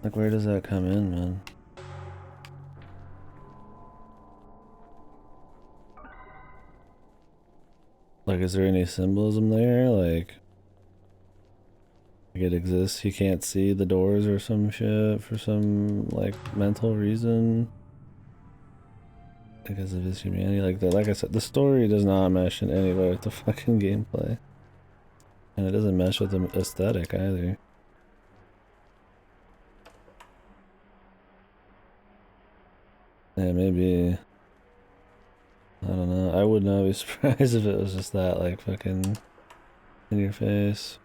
Like, where does that come in, man? Like, is there any symbolism there? Like it exists, he can't see the doors or some shit for some, like, mental reason? Because of his humanity? Like, like I said, the story does not mesh in any way with the fucking gameplay. And it doesn't mesh with the aesthetic either. Yeah, maybe. I don't know. I would not be surprised if it was just that, like, fucking in your face.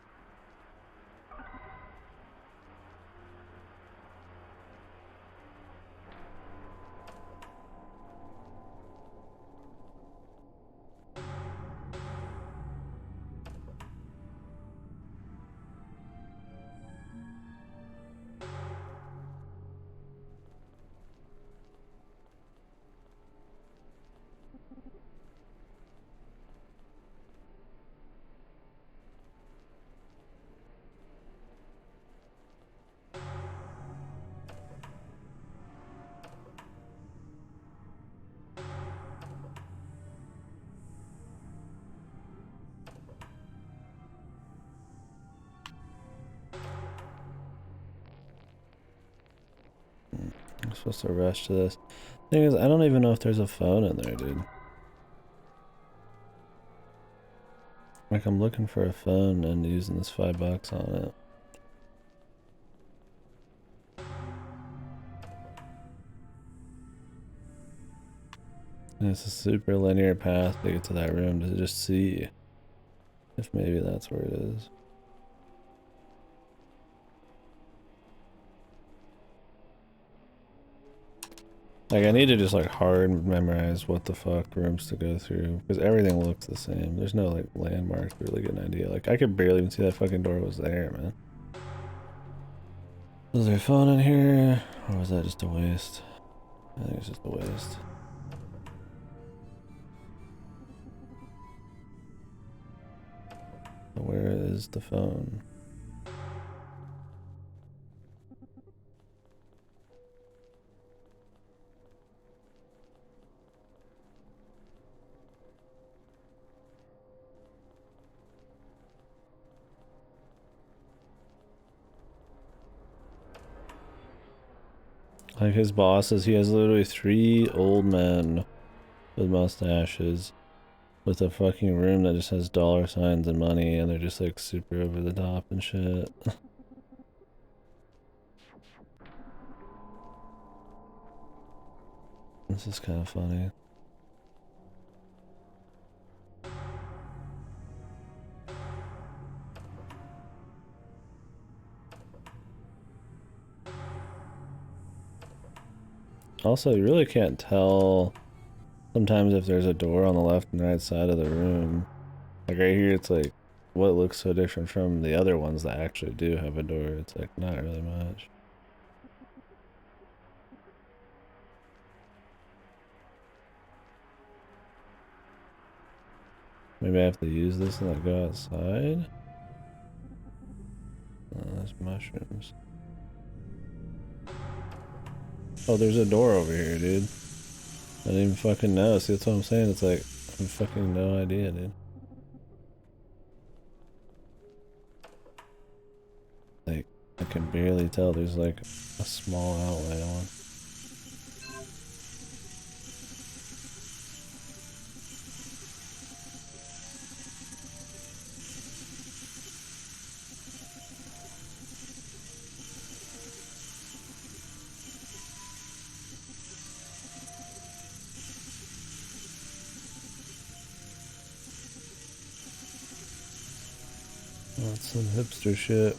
I'm supposed to rush to this. Thing is, I don't even know if there's a phone in there, dude. Like, I'm looking for a phone and using this $5 on it. And it's a super linear path to get to that room to just see if maybe that's where it is. Like, I need to just, like, hard memorize what the fuck rooms to go through, because everything looks the same. There's no, like, landmark to really get an idea. Like, I could barely even see that fucking door was there, man. Was there a phone in here? Or was that just a waste? I think it's just a waste. Where is the phone? Like, his bosses, he has literally 3 old men with mustaches with a fucking room that just has dollar signs and money, and they're just, like, super over the top and shit. This is kind of funny. Also, you really can't tell sometimes if there's a door on the left and right side of the room. Like, right here, it's like, what looks so different from the other ones that actually do have a door? It's like, not really much. Maybe I have to use this and, like, go outside? Oh, there's mushrooms. Oh, there's a door over here, dude. I didn't even fucking know. See, that's what I'm saying. It's like, I have fucking no idea, dude. Like, I can barely tell. There's, like, a small outlet on. Oh, it's some hipster shit.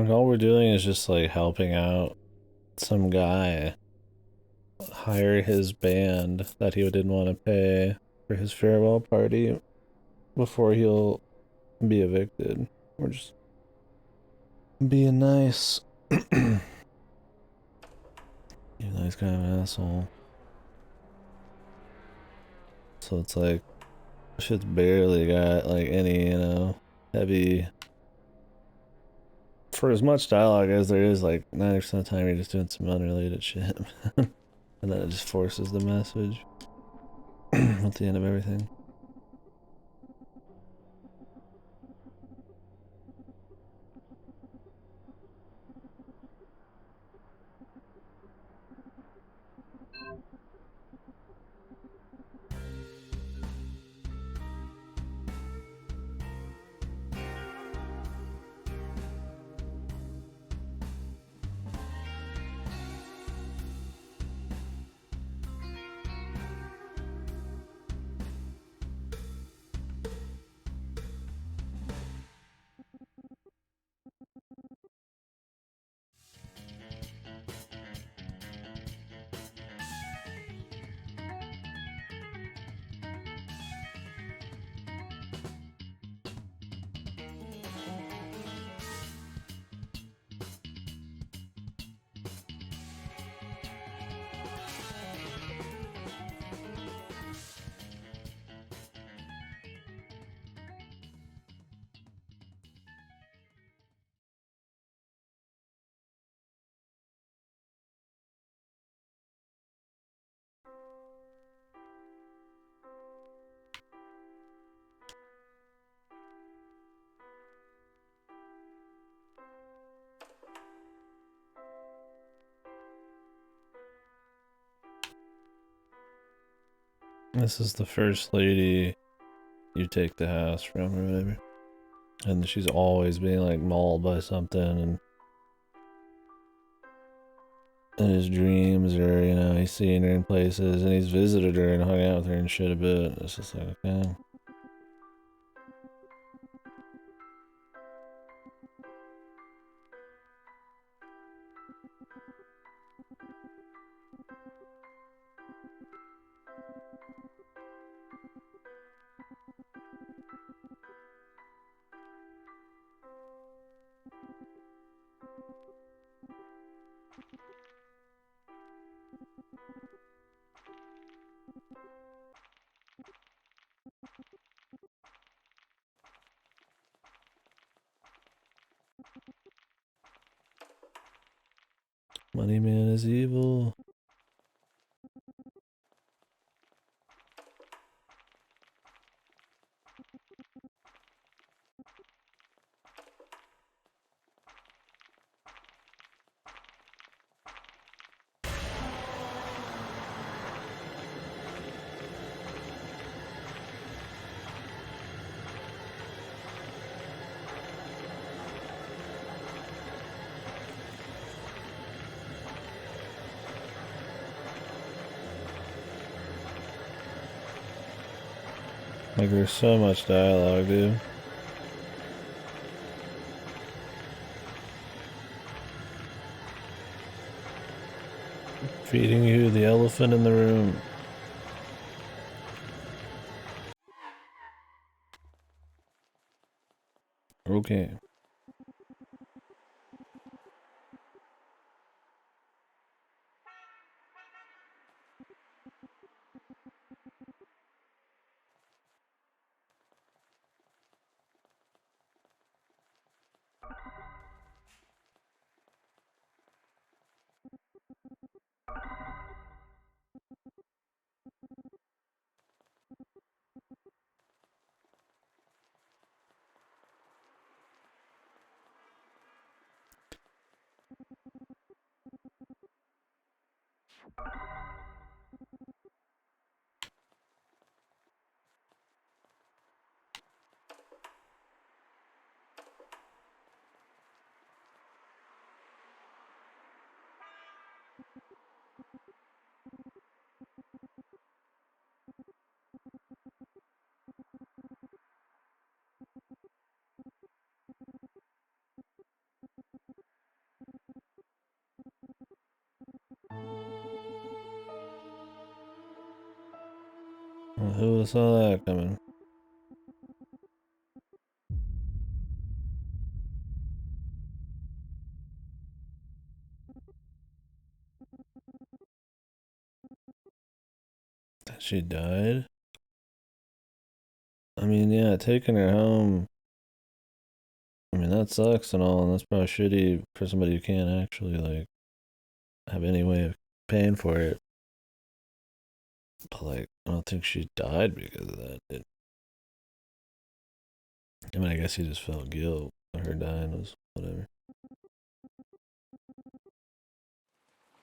Like, all we're doing is just like helping out some guy hire his band that he didn't want to pay for his farewell party before he'll be evicted. We're just being nice. Even though he's kind of an asshole. So it's like, shit's barely got like any, heavy. For as much dialogue as there is, like 90% of the time you're just doing some unrelated shit. And then it just forces the message at the end of everything. This is the first lady you take the house from or whatever. And she's always being like mauled by something, and in his dreams, or he's seen her in places and he's visited her and hung out with her and shit a bit. It's just like, okay. Money Man is evil. Like, there's so much dialogue, dude. Feeding you the elephant in the room. Okay. Who saw that coming? She died? I mean, yeah, taking her home. I mean, that sucks and all, and that's probably shitty for somebody who can't actually, like, have any way of paying for it. But, like, I don't think she died because of that. I mean, I guess he just felt guilt. Her dying was whatever.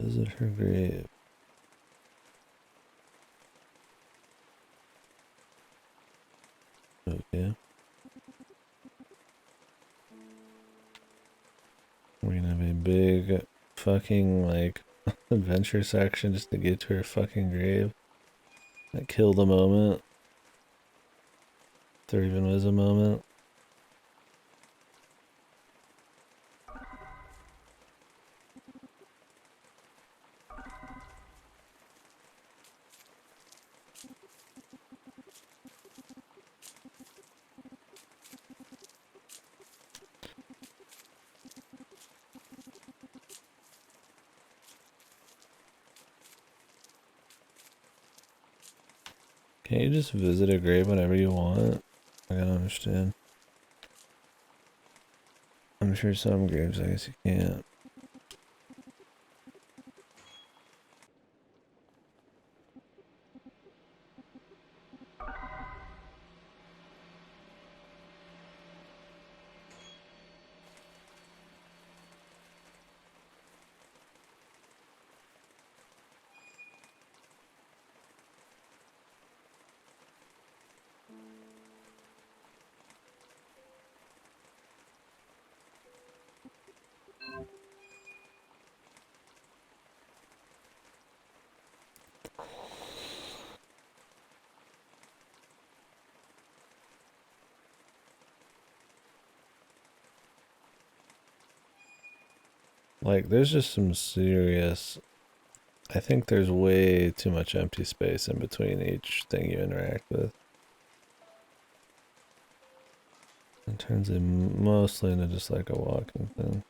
Visit her grave. Okay. We're gonna have a big fucking, like, adventure section just to get to her fucking grave. Like, kill the moment. If there even was a moment. Can't you just visit a grave whenever you want? I don't understand. I'm sure some graves, I guess you can't. Like, there's just some serious... I think there's way too much empty space in between each thing you interact with. It turns it mostly into just like a walking thing.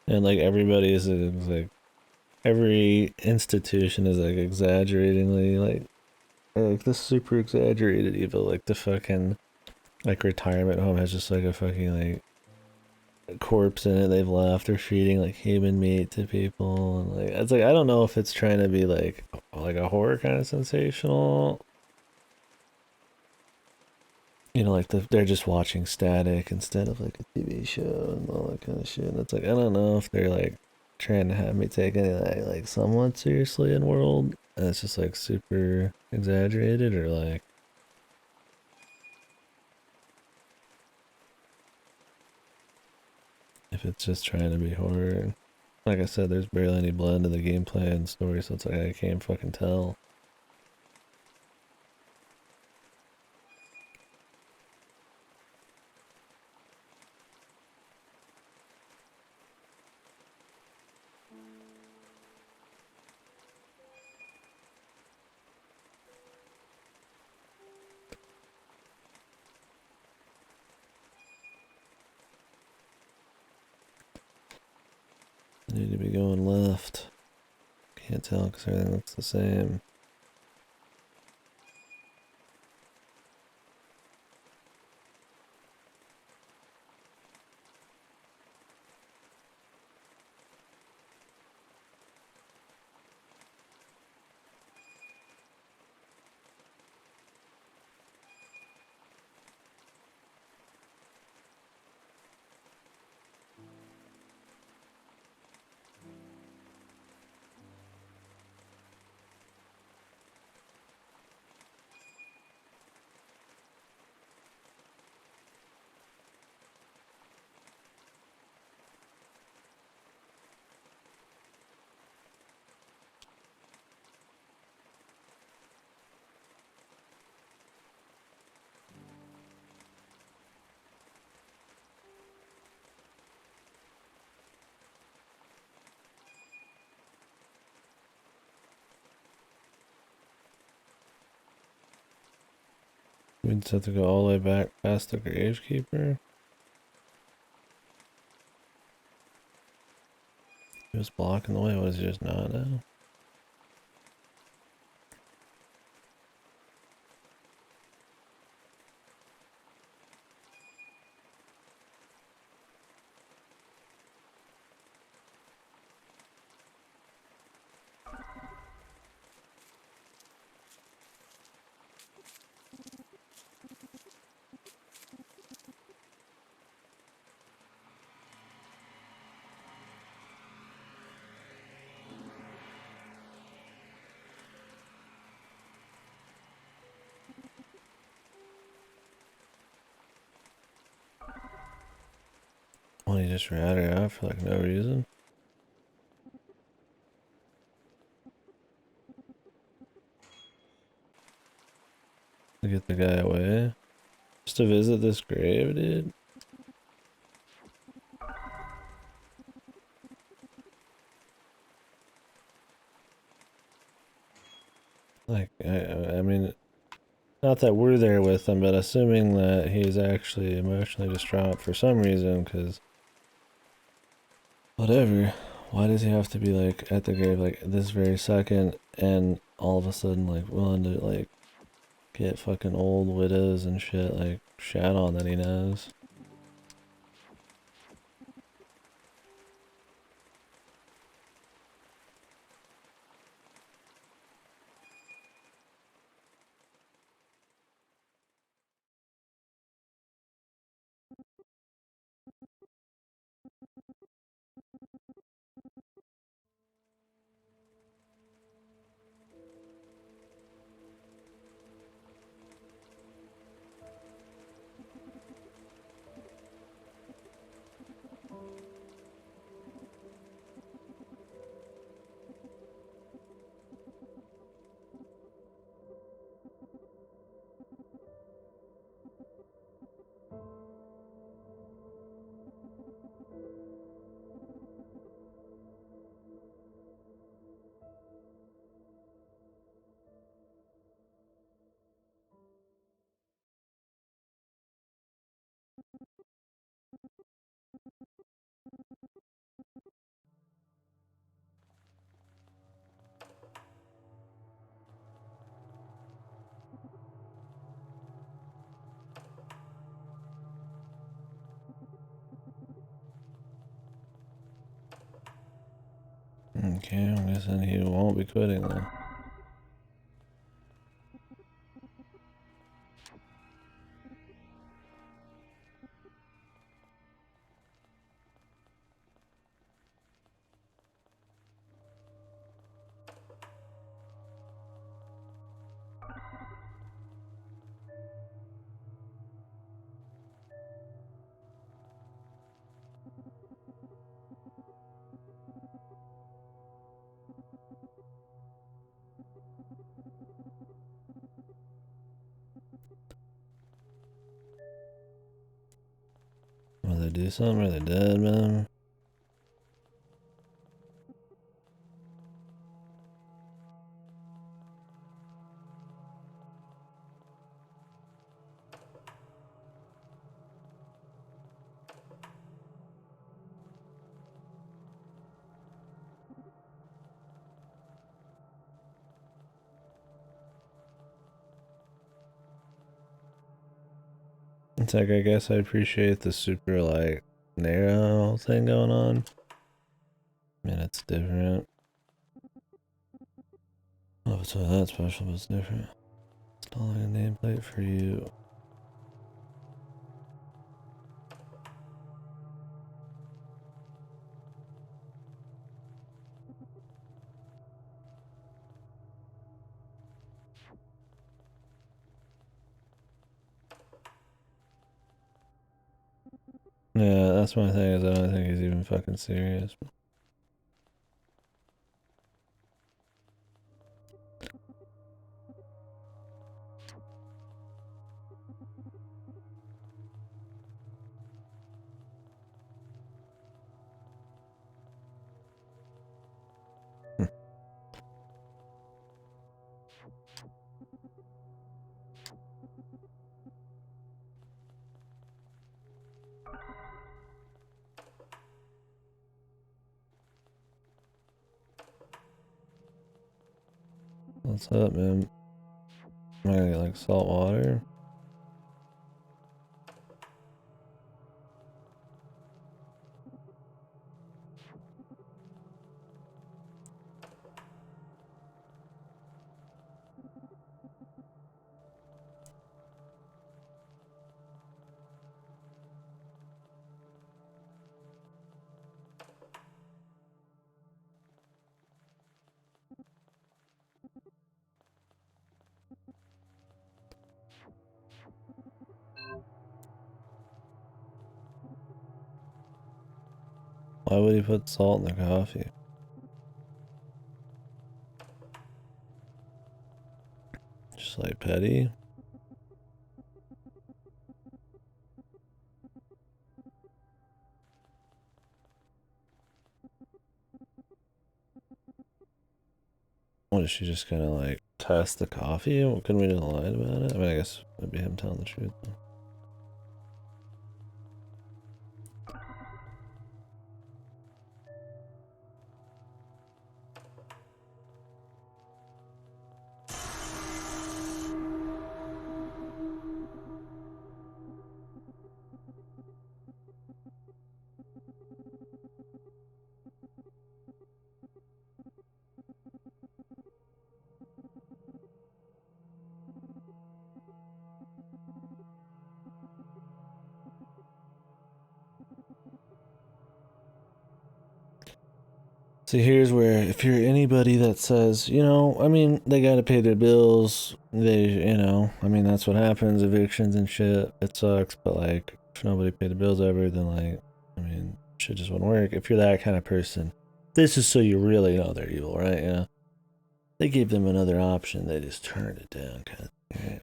And like everybody is like every institution is like exaggeratingly like this super exaggerated evil, like the fucking like retirement home has just like a fucking like corpse in it they've left. They're feeding like human meat to people, and like it's like I don't know if it's trying to be like a horror kind of sensational. You know, like they're just watching static instead of like a TV show and all that kind of shit. And it's like I don't know if they're like trying to have me take anything like somewhat seriously in world, and it's just like super exaggerated, or like if it's just trying to be horror. Like I said, there's barely any blend in the gameplay and story, so it's like I can't fucking tell. I need to be going left. Can't tell because everything looks the same. We just have to go all the way back past the gravekeeper. He was blocking the way, was he just not now? Well, he just rat her out for like no reason. To get the guy away. Just to visit this grave, dude. Like, I mean, not that we're there with him, but assuming that he's actually emotionally distraught for some reason, because whatever. Why does he have to be like at the grave like this very second and all of a sudden like willing to like get fucking old widows and shit like shat on that he knows? Okay, I'm guessing he won't be quitting then. Will they do something? Are they dead, man? It's like, I guess I appreciate the super, like, narrow thing going on. I mean, it's different. Oh, it's not that special, but it's different. Installing a nameplate for you. Yeah, that's my thing, is I don't think he's even fucking serious. What's up, man? Am I gonna get like salt water? Why would he put salt in the coffee? Just like petty? What, is she just gonna like test the coffee? Well, couldn't we just lie about it? I mean, I guess it'd be him telling the truth though. See, here's where if you're anybody that says, you know, I mean, they gotta pay their bills, they, you know, I mean, that's what happens, evictions and shit, it sucks, but like, if nobody paid the bills ever, then like, I mean, shit just wouldn't work. If you're that kind of person, this is so you really know they're evil, right? You know, they gave them another option, they just turned it down, kind of thing, right?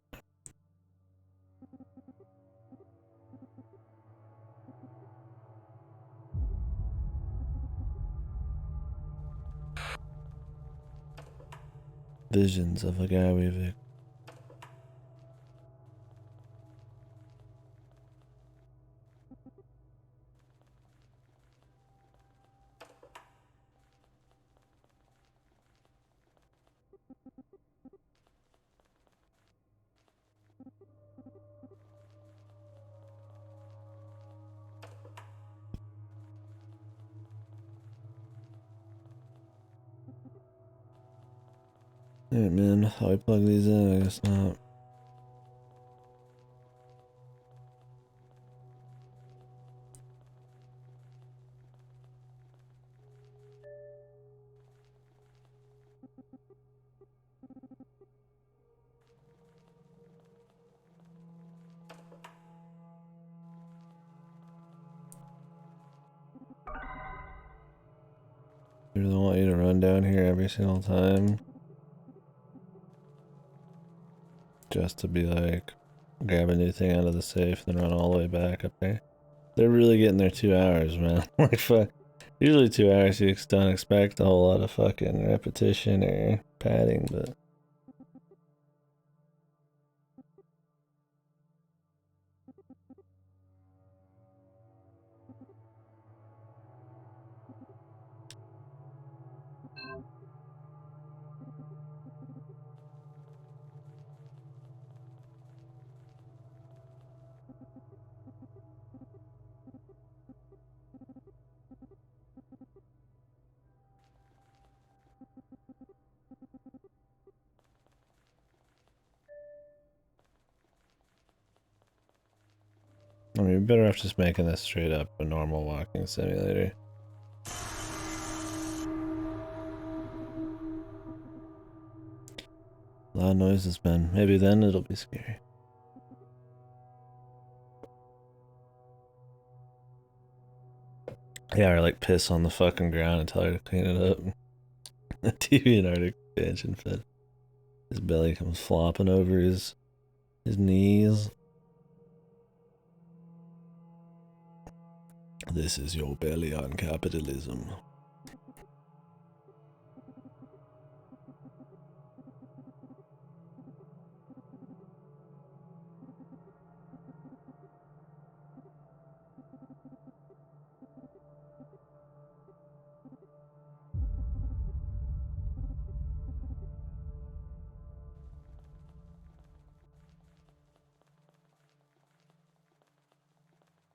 Visions of a guy we evict. Alright, man, how I plug these in, I guess not. They really want you to run down here every single time. Just to be like, grab a new thing out of the safe, then run all the way back up there. They're really getting their 2 hours, man. Like, fuck. Usually 2 hours, you don't expect a whole lot of fucking repetition or padding, but. I mean, we're better off just making this straight up a normal walking simulator. A lot of noises, man. Maybe then it'll be scary. Yeah, or like piss on the fucking ground and tell her to clean it up. A TV and Arctic expansion fed. His belly comes flopping over his knees. This is your belly on capitalism.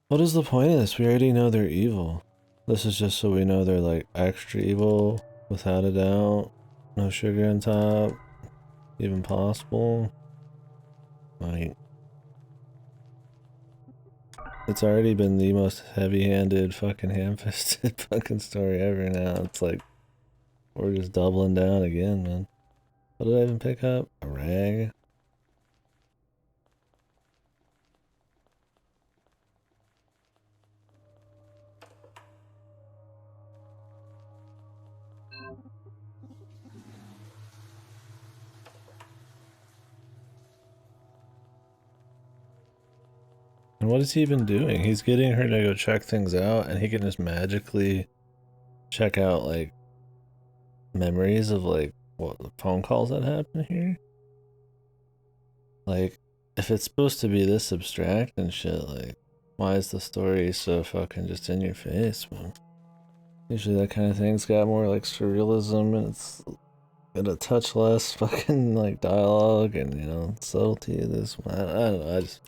What is the point of this? We already know they're evil. This is just so we know they're like extra evil, without a doubt. No sugar on top, even possible. Like, it's already been the most heavy-handed, fucking ham-fisted fucking story ever now. It's like, we're just doubling down again, man. What did I even pick up? A rag? And what is he even doing? He's getting her to go check things out, and he can just magically check out, like, memories of, like, what, the phone calls that happen here? Like, if it's supposed to be this abstract and shit, like, why is the story so fucking just in your face, man? Usually that kind of thing's got more, like, surrealism, and it's got a touch less fucking, like, dialogue and, you know, subtlety of this one. I don't know, I just...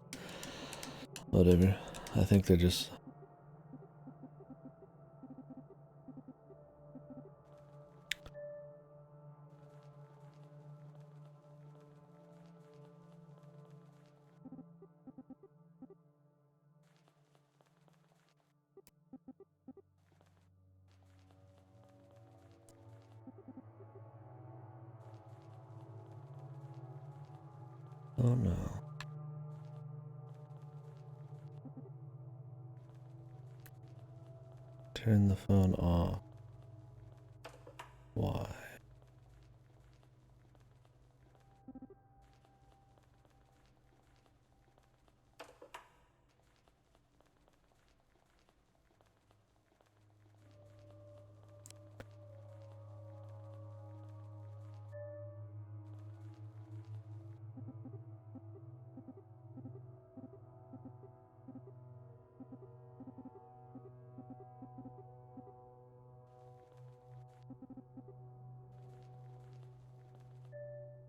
Whatever. I think they're just... Oh no. Turn the phone off. Why?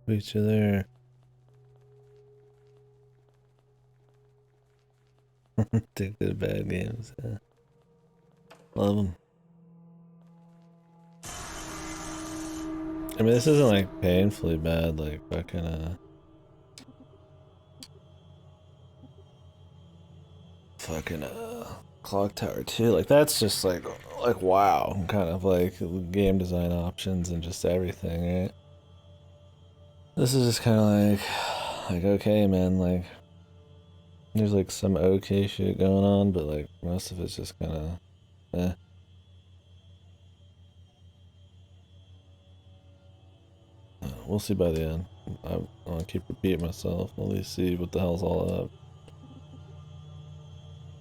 Beat you there. Addicted to bad games. Yeah. Love them. I mean, this isn't like painfully bad, like fucking Clock Tower 2. Like that's just like wow, kind of like game design options and just everything, right? This is just kind of like okay, man. Like there's like some okay shit going on, but like most of it's just kind of eh. We'll see by the end. I want to keep repeating myself. At least see what the hell's all up.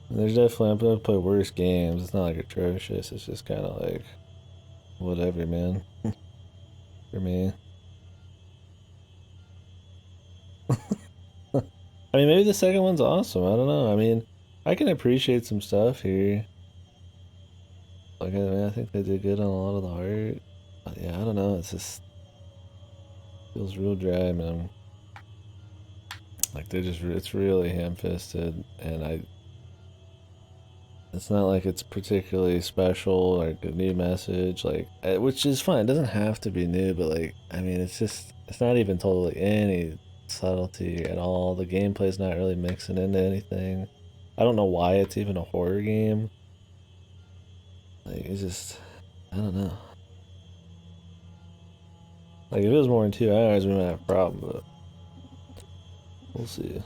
There's definitely, I'm gonna play worse games. It's not like atrocious. It's just kind of like whatever, man. For me. I mean, maybe the second one's awesome. I don't know. I mean, I can appreciate some stuff here. Like, I mean, I think they did good on a lot of the art. But yeah, I don't know. It's just feels real dry, man. Like they just, it's really ham-fisted, and it's not like it's particularly special, like a new message, like which is fine. It doesn't have to be new, but like I mean, it's just it's not even totally any subtlety at all. The gameplay's not really mixing into anything. I don't know why it's even a horror game. Like it's just I don't know. Like if it was more than 2 hours, we might have a problem, but we'll see.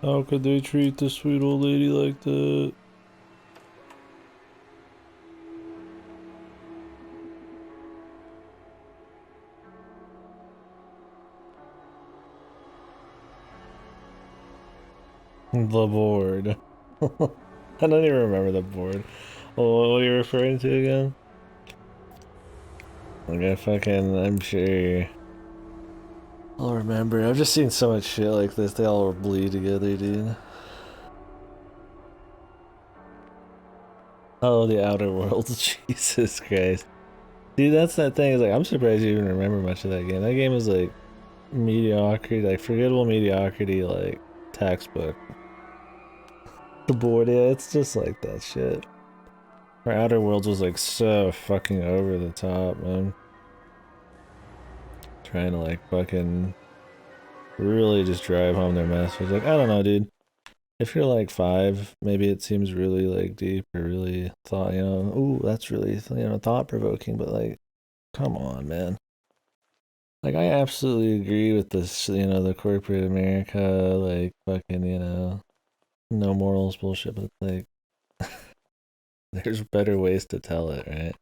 How could they treat the sweet old lady like that? The board. I don't even remember the board. Well, what are you referring to again? Like I'm sure I'll remember. I've just seen so much shit like this. They all bleed together, dude. Oh, the Outer Worlds. Jesus Christ. Dude, that's that thing. Is like, I'm surprised you even remember much of that game. That game was like mediocrity, like forgettable mediocrity, like textbook. The board, yeah, it's just like that shit. Our Outer Worlds was like so fucking over the top, man. Trying to like fucking really just drive home their message. Like, I don't know, dude. If you're like 5, maybe it seems really like deep or really thought, ooh, that's really, thought provoking, but like, come on, man. Like, I absolutely agree with this, the corporate America, like, fucking, no morals bullshit, but like, there's better ways to tell it, right?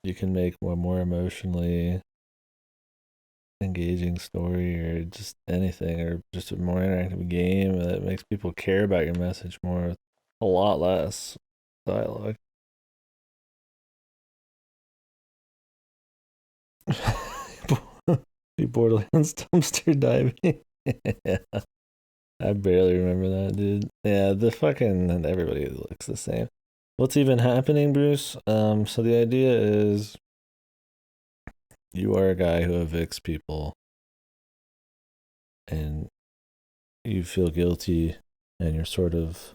You can make a more emotionally engaging story or just anything or just a more interactive game that makes people care about your message more with a lot less dialogue. Borderlands dumpster diving. Yeah, I barely remember that, dude. Yeah, the fucking everybody looks the same. What's even happening, Bruce? So the idea is you are a guy who evicts people and you feel guilty and you're sort of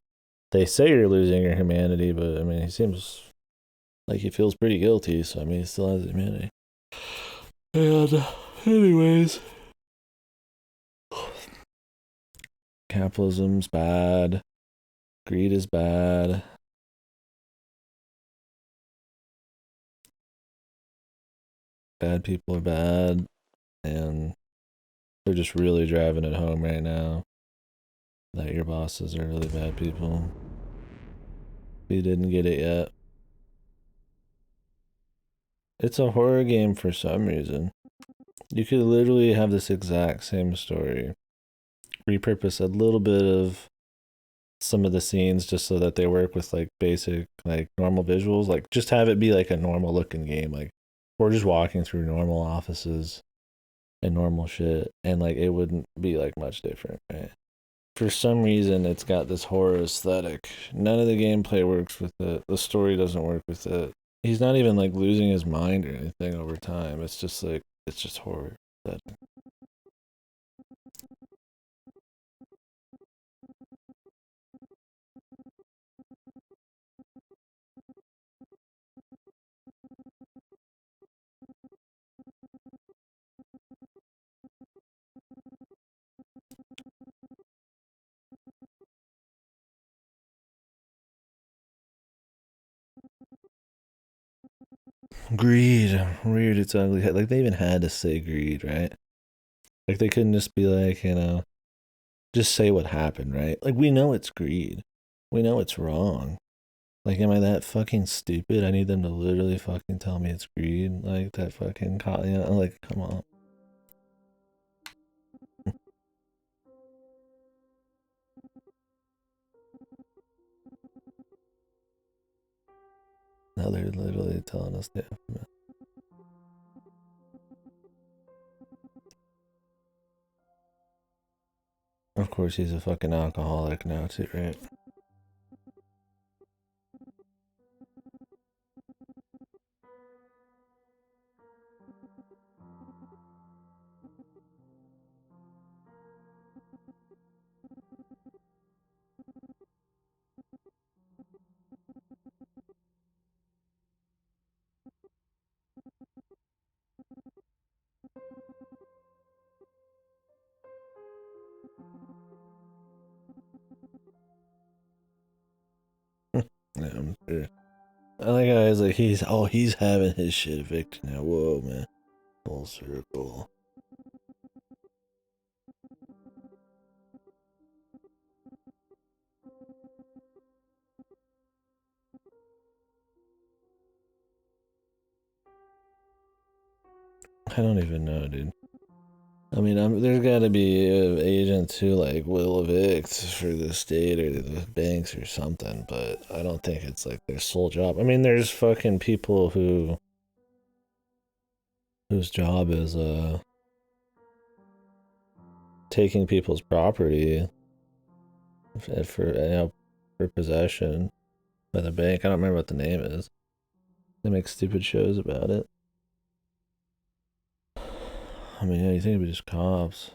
they say you're losing your humanity, but I mean he seems like he feels pretty guilty, so I mean he still has humanity. And anyways, capitalism's bad, greed is bad. Bad people are bad, and they're just really driving it home right now that your bosses are really bad people. If you didn't get it yet, it's a horror game for some reason. You could literally have this exact same story, repurpose a little bit of some of the scenes just so that they work with like basic, like normal visuals. Like just have it be like a normal looking game. Like we're just walking through normal offices and normal shit, and like it wouldn't be like much different, right? For some reason it's got this horror aesthetic. None of the gameplay works with it. The story doesn't work with it. He's not even like losing his mind or anything over time. It's just like it's just horror. That greed, weird. It's ugly. Like they even had to say greed, right? Like they couldn't just be like, just say what happened, right? Like we know it's greed. We know it's wrong. Like, am I that fucking stupid? I need them to literally fucking tell me it's greed. Like that fucking, like come on. Now they're literally telling us the alphabet. Of course, he's a fucking alcoholic now too, right? Yeah, I'm sure. I like how he's like he's having his shit evicted now. Whoa, man, full circle. I don't even know, dude. I mean, there's got to be agents who like will evict for the state or the banks or something, but I don't think it's like their sole job. I mean, there's fucking people whose job is taking people's property for possession by the bank. I don't remember what the name is. They make stupid shows about it. I mean, yeah, you think it'd be just cops.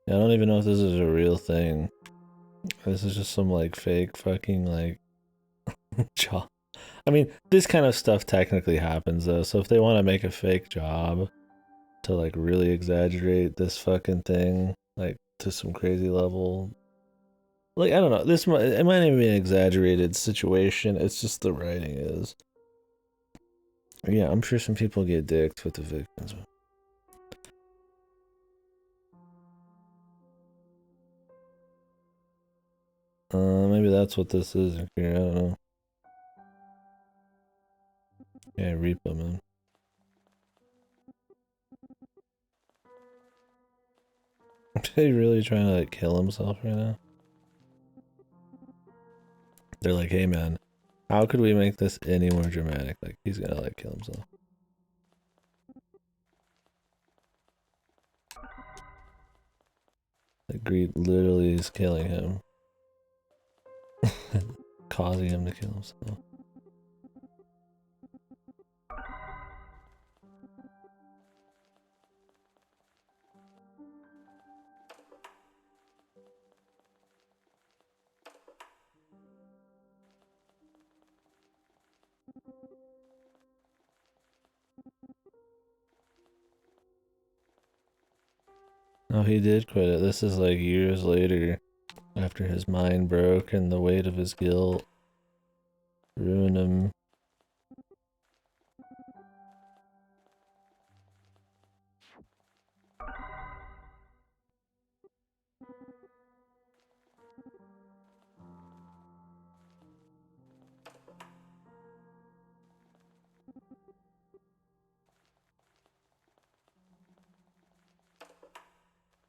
Yeah, I don't even know if this is a real thing. This is just some like fake fucking like job. I mean, this kind of stuff technically happens though. So if they want to make a fake job to like really exaggerate this fucking thing like to some crazy level, like I don't know, it might even be an exaggerated situation. It's just the writing is. Yeah, I'm sure some people get dicked with the victims. Maybe that's what this is here. I don't know. Yeah, repo man. Is he really trying to like kill himself right now? They're like, hey man, how could we make this any more dramatic? Like he's gonna like kill himself. Like greed literally is killing him. Causing him to kill himself. Oh, he did quit it. This is like years later after his mind broke and the weight of his guilt ruined him.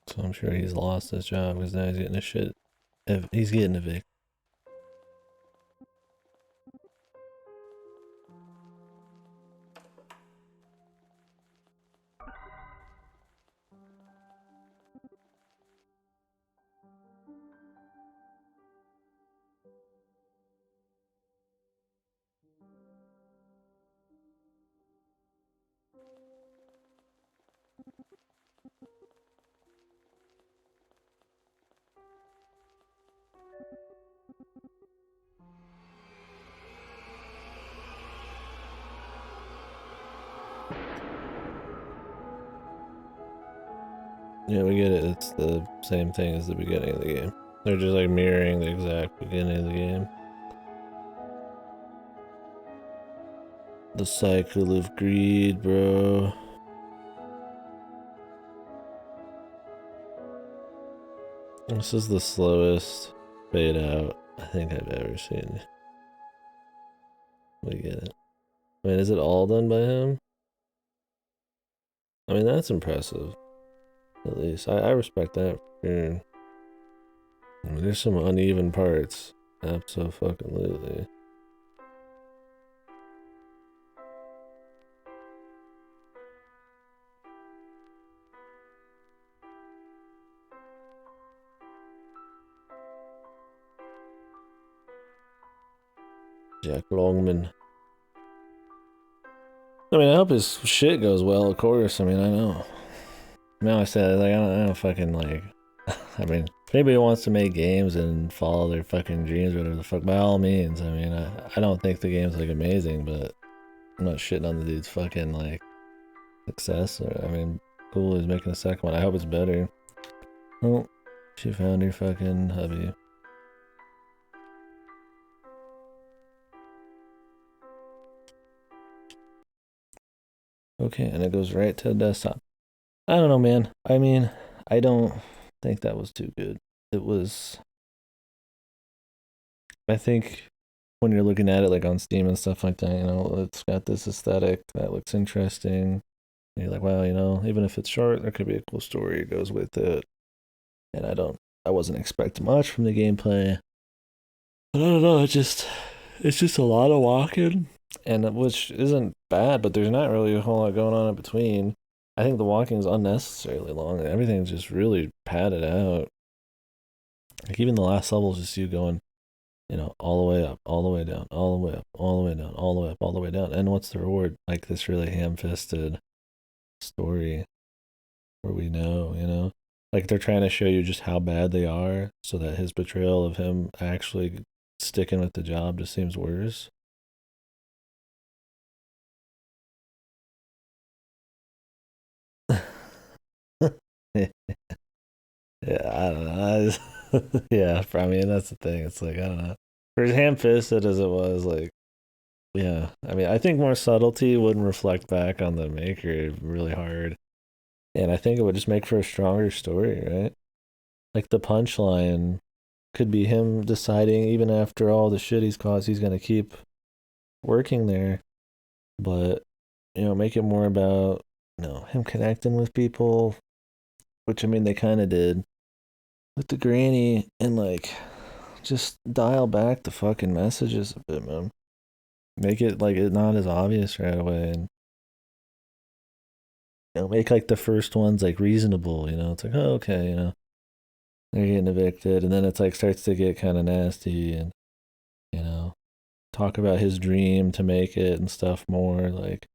So I'm sure he's lost his job because now he's getting a shit. He's getting evicted. Yeah, we get it. It's the same thing as the beginning of the game. They're just like mirroring the exact beginning of the game. The cycle of greed, bro. This is the slowest fade out I think I've ever seen. We get it. I mean, is it all done by him? I mean, that's impressive. At least. I respect that for sure. I mean, there's some uneven parts. Absolutely. Jack Longman. I mean, I hope his shit goes well, of course. I mean, I know. Now I said, like, I don't fucking, like... I mean, if anybody wants to make games and follow their fucking dreams or whatever the fuck, by all means. I mean, I don't think the game's, like, amazing, but I'm not shitting on the dude's fucking, like, success. I mean, cool, he's making a second one. I hope it's better. Oh, she found her fucking hubby. Okay, and it goes right to the desktop. I don't know, man. I mean, I don't think that was too good. It was... I think when you're looking at it like on Steam and stuff like that, you know, it's got this aesthetic that looks interesting. And you're like, wow, even if it's short, there could be a cool story that goes with it. And I wasn't expecting much from the gameplay. But I don't know, it's just a lot of walking, and which isn't bad, but there's not really a whole lot going on in between. I think the walking is unnecessarily long. Everything's just really padded out. Like even the last level is just you going, all the way up, all the way down, all the way up, all the way down, all the way up, all the way down. And what's the reward? Like this really ham-fisted story where we know, like they're trying to show you just how bad they are, so that his betrayal of him actually sticking with the job just seems worse. Yeah, I don't know. Yeah, I mean that's the thing. It's like I don't know. For as ham-fisted as it was, like yeah, I mean I think more subtlety wouldn't reflect back on the maker really hard, and I think it would just make for a stronger story, right? Like the punchline could be him deciding, even after all the shit he's caused, he's gonna keep working there, but make it more about him connecting with people, which I mean they kind of did with the granny, and like just dial back the fucking messages a bit, man. Make it like it not as obvious right away, and make like the first ones like reasonable. It's like, oh, okay, they're getting evicted, and then it's like starts to get kind of nasty, and you know talk about his dream to make it and stuff more like.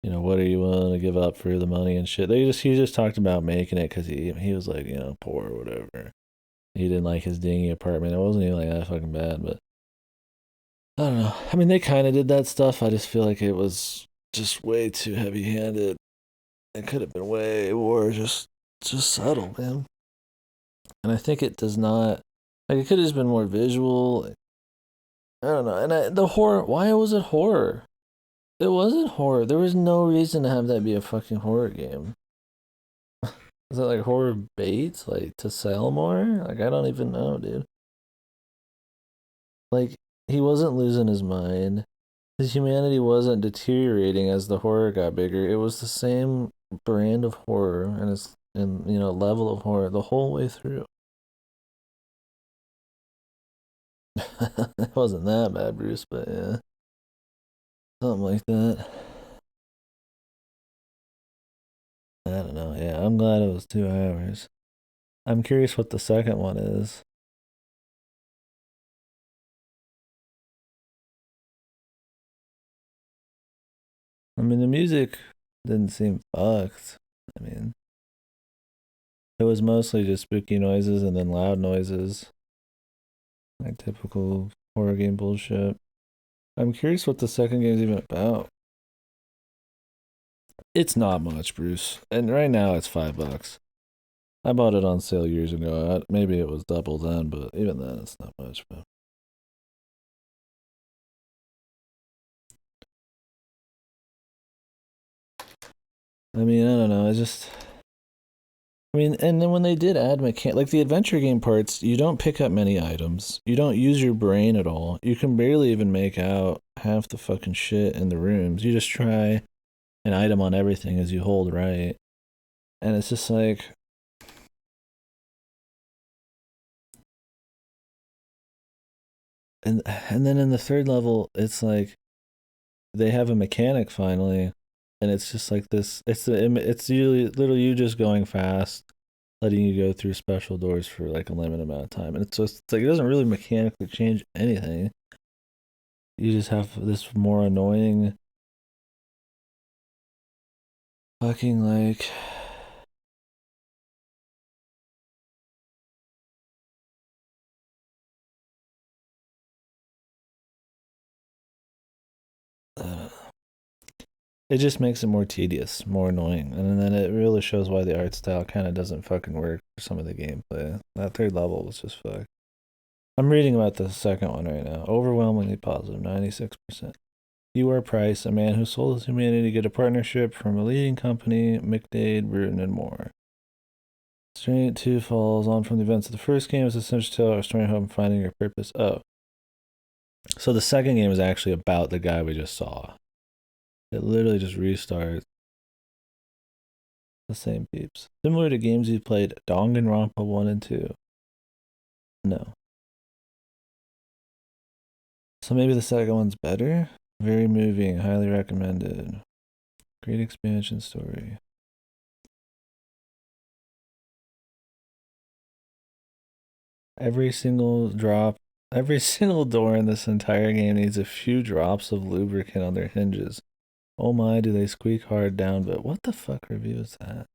What are you willing to give up for the money and shit? He just talked about making it because he was like poor or whatever. He didn't like his dingy apartment. It wasn't even like that fucking bad, but I don't know. I mean, they kind of did that stuff. I just feel like it was just way too heavy-handed. It could have been way more just subtle, man. And I think it does not. Like it could have just been more visual. I don't know. And the horror. Why was it horror? It wasn't horror. There was no reason to have that be a fucking horror game. Is that like horror bait, like to sell more? Like I don't even know, dude. Like he wasn't losing his mind. His humanity wasn't deteriorating as the horror got bigger. It was the same brand of horror and level of horror the whole way through. It wasn't that bad, Bruce, but yeah, something like that. I don't know. Yeah, I'm glad it was 2 hours. I'm curious what the second one is. I mean, the music didn't seem fucked. I mean, it was mostly just spooky noises and then loud noises, like typical horror game bullshit. I'm curious what the second game's even about. It's not much, Bruce. And right now it's $5. I bought it on sale years ago. Maybe it was double then, but even then it's not much. But I mean, I don't know. I mean, and then when they did add like the adventure game parts, you don't pick up many items. You don't use your brain at all. You can barely even make out half the fucking shit in the rooms. You just try an item on everything as you hold right. And it's just like and then in the third level, it's like they have a mechanic finally, and it's just like this. It's usually literally you just going fast, letting you go through special doors for like a limited amount of time, and it's like it doesn't really mechanically change anything. You just have this more annoying fucking like. It just makes it more tedious, more annoying, and then it really shows why the art style kind of doesn't fucking work for some of the gameplay. That third level was just fucked. I'm reading about the second one right now. Overwhelmingly positive, 96%. You are Price, a man who sold his humanity to get a partnership from a leading company, McDade, Bruton, and more. Distraint 2 follows on from the events of the first game as a central tale, restoring hope and finding your purpose. Oh. So the second game is actually about the guy we just saw. It literally just restarts. The same peeps. Similar to games you played, Danganronpa 1 and 2. No. So maybe the second one's better? Very moving, highly recommended. Great expansion story. Every single door in this entire game needs a few drops of lubricant on their hinges. Oh my, do they squeak hard down, but what the fuck review is that?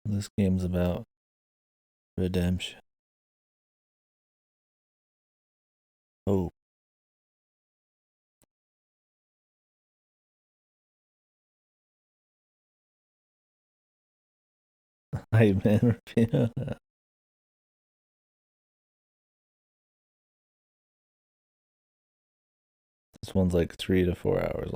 This game's about redemption. Oh. Hype man review. This one's like 3 to 4 hours long.